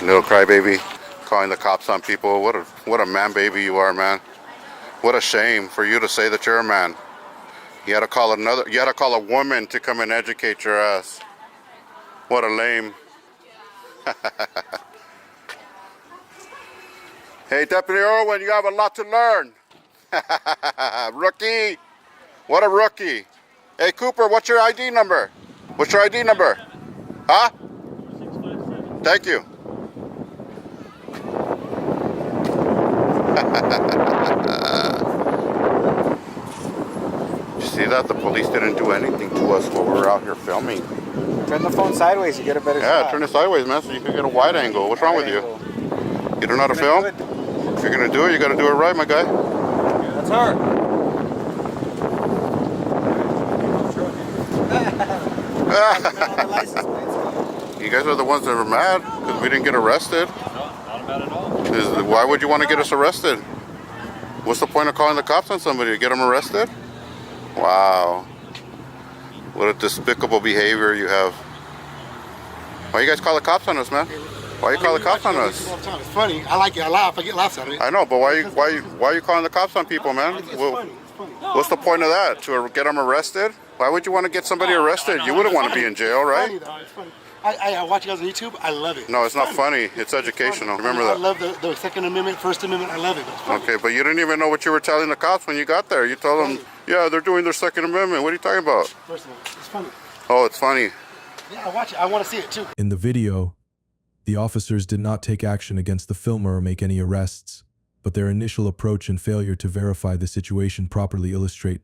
Little crybaby, calling the cops on people. What a man baby you are, man. What a shame for you to say that you're a man. You had to call a woman to come and educate your ass. What a lame. Hey, Deputy Irwin, you have a lot to learn. Rookie. What a rookie. Hey, Cooper, what's your ID number? What's your ID number? Huh? Thank you. You see that? The police didn't do anything to us while we were out here filming. Turn the phone sideways, you get a better shot. Yeah, turn it sideways, man, so you can get a wide angle. What's wrong with you? You don't know how to film? If you're gonna do it, you gotta do it right, my guy. That's her. You guys are the ones that were mad because we didn't get arrested. No, not mad at all. Why would you want to get us arrested? What's the point of calling the cops on somebody? To get them arrested? Wow. What a despicable behavior you have. Why you guys call the cops on us, man? Why you call the cops on us? It's funny. I like it. I laugh. I get laughs out of it. I know, but why are you calling the cops on people, man? It's funny. What's the point of that? To get them arrested? Why would you want to get somebody arrested? You wouldn't want to be in jail, right? It's funny. I watch you guys on YouTube. I love it. No, it's not funny. It's educational. Remember that. I love the Second Amendment, First Amendment. I love it. Okay, but you didn't even know what you were telling the cops when you got there. You told them, yeah, they're doing their Second Amendment. What are you talking about? First Amendment. It's funny. Oh, it's funny. Yeah, I watch it. I want to see it too. In the video, the officers did not take action against the filmer or make any arrests, but their initial approach and failure to verify the situation properly illustrate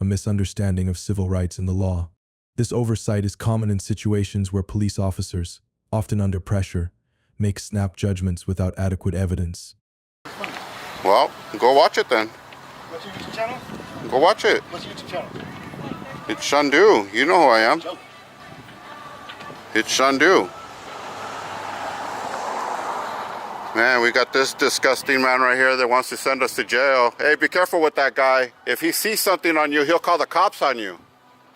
a misunderstanding of civil rights and the law. This oversight is common in situations where police officers, often under pressure, make snap judgments without adequate evidence. Well, go watch it then. What's your YouTube channel? Go watch it. What's your YouTube channel? It's Shandu. You know who I am. It's Shandu. Man, we got this disgusting man right here that wants to send us to jail. Hey, be careful with that guy. If he sees something on you, he'll call the cops on you.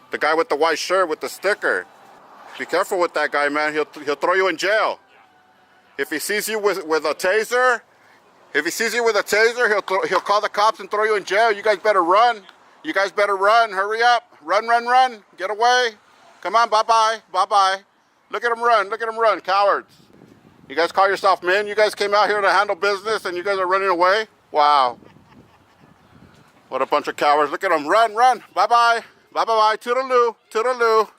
The guy with the white shirt with the sticker. Be careful with that guy, man. He'll throw you in jail. If he sees you with a taser, he'll call the cops and throw you in jail. You guys better run. You guys better run. Hurry up. Run, run, run. Get away. Come on, bye-bye. Bye-bye. Look at him run. Look at him run, cowards. You guys call yourself men? You guys came out here to handle business and you guys are running away? Wow. What a bunch of cowards. Look at them. Run, run. Bye-bye. Bye-bye. Toodaloo. Toodaloo.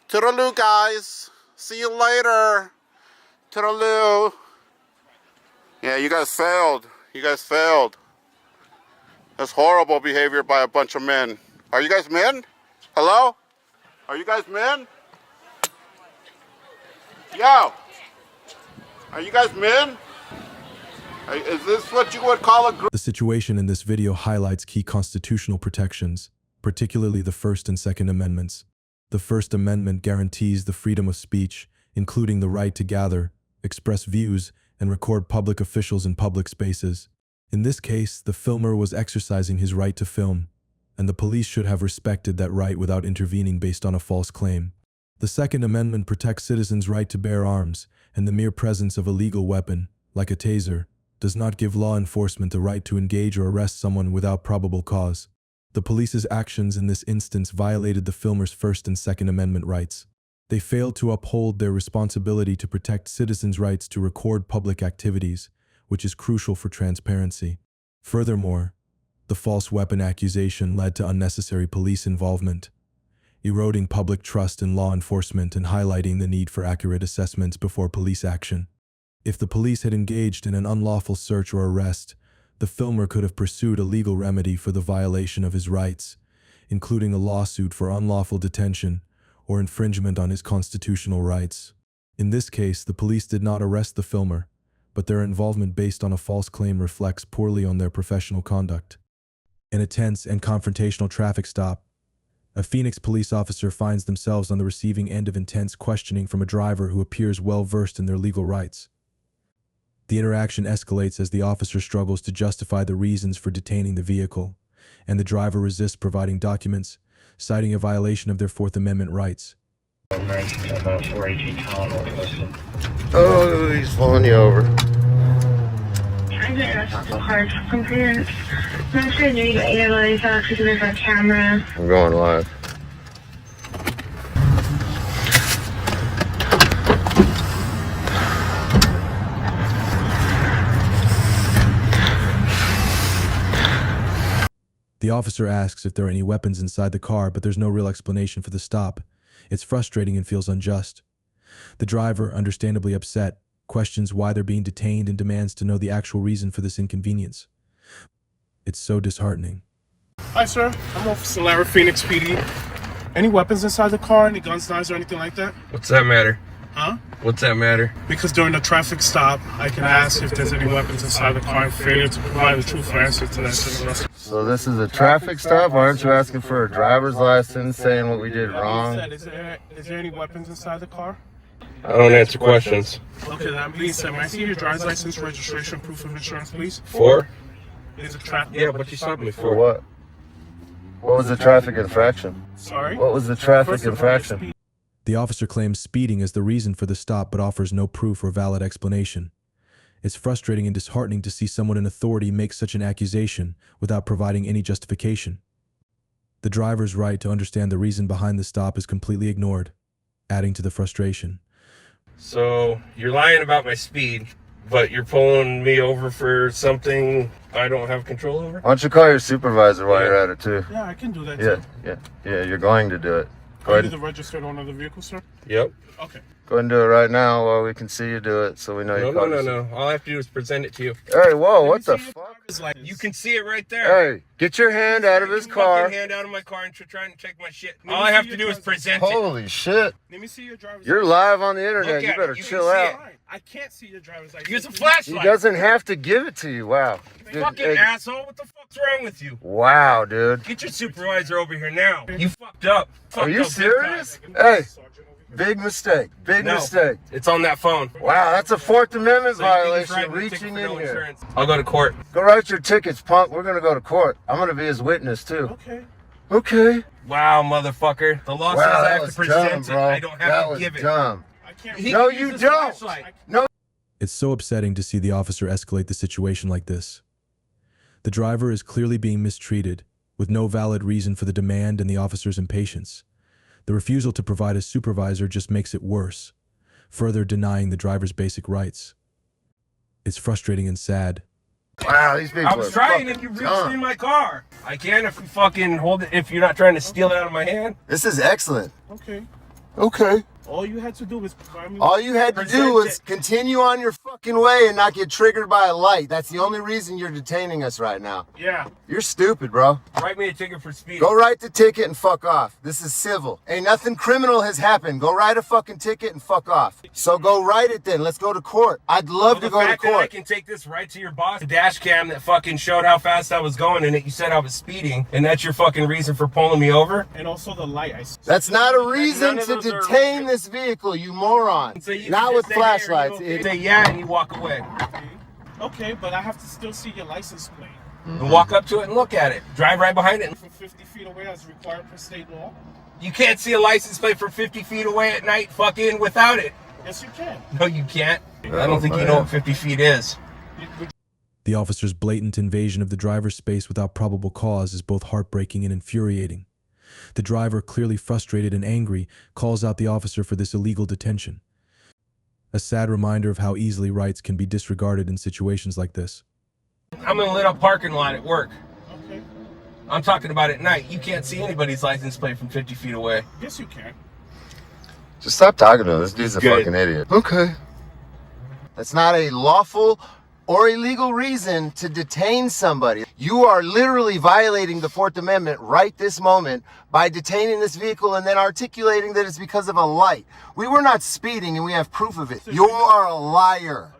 Toodaloo, guys. See you later. Toodaloo. Yeah, you guys failed. You guys failed. That's horrible behavior by a bunch of men. Are you guys men? Hello? Are you guys men? Yo. Are you guys men? Is this what you would call a group? The situation in this video highlights key constitutional protections, particularly the First and Second Amendments. The First Amendment guarantees the freedom of speech, including the right to gather, express views, and record public officials in public spaces. In this case, the filmer was exercising his right to film, and the police should have respected that right without intervening based on a false claim. The Second Amendment protects citizens' right to bear arms, and the mere presence of a legal weapon, like a taser, does not give law enforcement the right to engage or arrest someone without probable cause. The police's actions in this instance violated the filmer's First and Second Amendment rights. They failed to uphold their responsibility to protect citizens' rights to record public activities, which is crucial for transparency. Furthermore, the false weapon accusation led to unnecessary police involvement, eroding public trust in law enforcement and highlighting the need for accurate assessments before police action. If the police had engaged in an unlawful search or arrest, the filmer could have pursued a legal remedy for the violation of his rights, including a lawsuit for unlawful detention or infringement on his constitutional rights. In this case, the police did not arrest the filmer, but their involvement based on a false claim reflects poorly on their professional conduct. In a tense and confrontational traffic stop, a Phoenix police officer finds themselves on the receiving end of intense questioning from a driver who appears well-versed in their legal rights. The interaction escalates as the officer struggles to justify the reasons for detaining the vehicle, and the driver resists providing documents, citing a violation of their Fourth Amendment rights. Oh, he's pulling you over. I'm going to ask some cards from parents. I'm not sure you got analyze actually because there's a camera. I'm going live. The officer asks if there are any weapons inside the car, but there's no real explanation for the stop. It's frustrating and feels unjust. The driver, understandably upset, questions why they're being detained and demands to know the actual reason for this inconvenience. It's so disheartening. Hi, sir. I'm Officer Larry, Phoenix PD. Any weapons inside the car? Any guns, knives, or anything like that? What's that matter? Huh? What's that matter? Because during the traffic stop, I can ask if there's any weapons inside the car and failure to provide a truthful answer to that. So this is a traffic stop? Aren't you asking for a driver's license, saying what we did wrong? Is there any weapons inside the car? I don't answer questions. Okay, that being said, may I see your driver's license, registration, proof of insurance, please? For? Is it traffic? Yeah, what you stopped me For what? What was the traffic infraction? Sorry? What was the traffic infraction? The officer claims speeding is the reason for the stop but offers no proof or valid explanation. It's frustrating and disheartening to see someone in authority make such an accusation without providing any justification. The driver's right to understand the reason behind the stop is completely ignored, adding to the frustration. So, you're lying about my speed, but you're pulling me over for something I don't have control over? Why don't you call your supervisor while you're at it, too? Yeah, I can do that, too. Yeah, you're going to do it. Go Are ahead. you the registered owner of the vehicle, sir? Yep. Okay. Go ahead and do it right now while we can see you do it, so we know you called us. No. All I have to do is present it to you. Hey, whoa, what the fuck? You can see it right there. Hey, get your hand out of his car. Get your hand out of my car and trying to check my shit. All I have to do is present it. Holy shit. Let me see your driver's You're live on the internet. You better chill out. I can't see your driver's license. Use a flashlight. He doesn't have to give it to you. Wow. Dude, Fucking hey. asshole. What the fuck's wrong with you? Wow, dude. Get your supervisor over here now. You fucked up. Are you serious? Hey, Big mistake. Big No, mistake. It's on that phone. Wow, that's a Fourth Amendment So you think he's violation. writing a ticket Reaching for in no here. insurance? I'll go to court. Go write your tickets, punk. We're gonna go to court. I'm gonna be his witness too. Okay. Okay. Wow, motherfucker. The law says I have to present it. I don't have to give it. Dumb. He No, can you use his don't. flashlight. No. It's so upsetting to see the officer escalate the situation like this. The driver is clearly being mistreated, with no valid reason for the demand and the officer's impatience. The refusal to provide a supervisor just makes it worse, further denying the driver's basic rights. It's frustrating and sad. Wow, these people I was trying if you reached in my car. I can if you fucking hold it, if you're not trying to steal it out of my hand. This is excellent. Okay. Okay. All you had to do was provide me. All you had to do was continue on your fucking way and not get triggered by a light. That's the only reason you're detaining us right now. Yeah. You're stupid, bro. Write me a ticket for speeding. Go write the ticket and fuck off. This is civil. Ain't nothing criminal has happened. Go write a fucking ticket and fuck off. So go write it then. Let's go to court. I'd love to go to The fact that I court. can take this right to your boss. The dash cam that fucking showed how fast I was going and that you said I was speeding, and that's your fucking reason for pulling me over? And also the light. That's not a reason None of to those are detain this vehicle, you moron. So you Not can with just say, "Hey, are you flashlights. okay?" Say yeah and you walk away. Okay, but I have to still see your license plate. And walk up to it and look at it. Drive right behind it. From 50 feet away as required per state law. You can't see a license plate from 50 feet away at night fucking without it. Yes, you can. No, you can't. I don't think you know what 50 feet is. The officer's blatant invasion of the driver's space without probable cause is both heartbreaking and infuriating. The driver, clearly frustrated and angry, calls out the officer for this illegal detention. A sad reminder of how easily rights can be disregarded in situations like this. I'm in a lit up parking lot at work. Okay. I'm talking about at night. You can't see anybody's license plate from 50 feet away. Yes, you can. Just stop talking to him. This dude's a Good. fucking idiot. Okay. That's not a lawful or illegal reason to detain somebody. You are literally violating the Fourth Amendment right this moment by detaining this vehicle and then articulating that it's because of a light. We were not speeding and we have proof of it. You are a liar.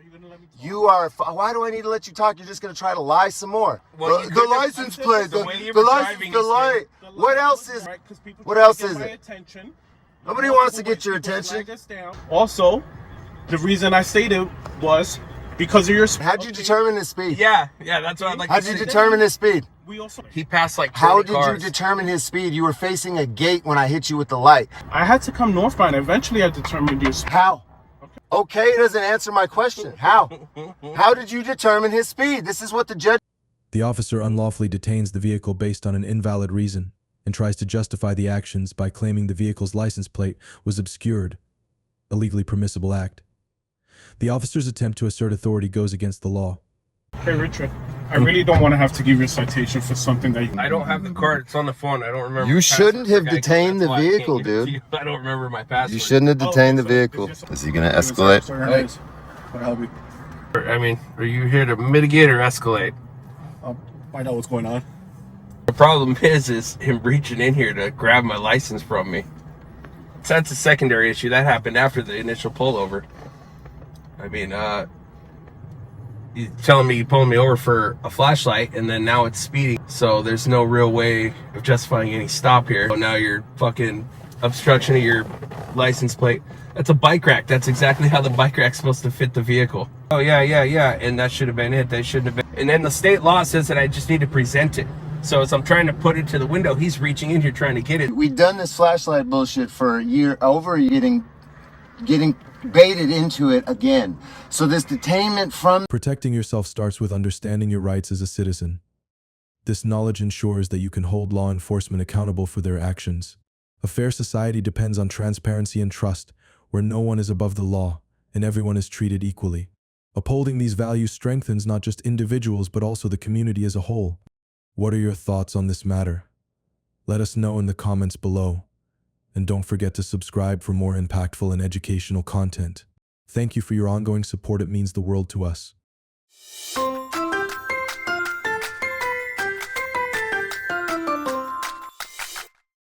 You are. Why do I need to let you talk? You're just going to try to lie some more. Well, the license plate, the license, the light. What else is? What What else is it? Nobody wants to get your attention. Also, the reason I stated was because of your speed. How'd you determine his speed? Yeah, that's what I'd like How'd to you see. determine his speed? He passed like 20 How did cars. you determine his speed? You were facing a gate when I hit you with the light. I had to come northbound. Eventually, I determined your speed. How? Okay, doesn't answer my question. How? How did you determine his speed? This is what the judge... The officer unlawfully detains the vehicle based on an invalid reason and tries to justify the actions by claiming the vehicle's license plate was obscured, a legally permissible act. The officer's attempt to assert authority goes against the law. Hey, Richard, I really don't want to have to give you a citation for something that you... I don't have the card. It's on the phone. I don't remember. You my shouldn't password. have detained the That's why I can't vehicle, give it to dude. you. I don't remember my password. You shouldn't have detained the vehicle. Is he going to escalate? I mean, are you here to mitigate or escalate? Find out what's going on. The problem is him reaching in here to grab my license from me. So that's a secondary issue. That happened after the initial pullover. I mean, you telling me you pulling me over for a flashlight and then now it's speeding. So there's no real way of justifying any stop here. So now you're fucking obstruction of your license plate. That's a bike rack. That's exactly how the bike rack's supposed to fit the vehicle. Oh yeah. And that should have been it. They shouldn't have been. And then the state law says that I just need to present it. So as I'm trying to put it to the window, he's reaching in here trying to get it. We've done this flashlight bullshit for a year, over getting baited into it again. So this detainment from... Protecting yourself starts with understanding your rights as a citizen. This knowledge ensures that you can hold law enforcement accountable for their actions. A fair society depends on transparency and trust, where no one is above the law and everyone is treated equally. Upholding these values strengthens not just individuals but also the community as a whole. What are your thoughts on this matter? Let us know in the comments below. And don't forget to subscribe for more impactful and educational content. Thank you for your ongoing support. It means the world to us.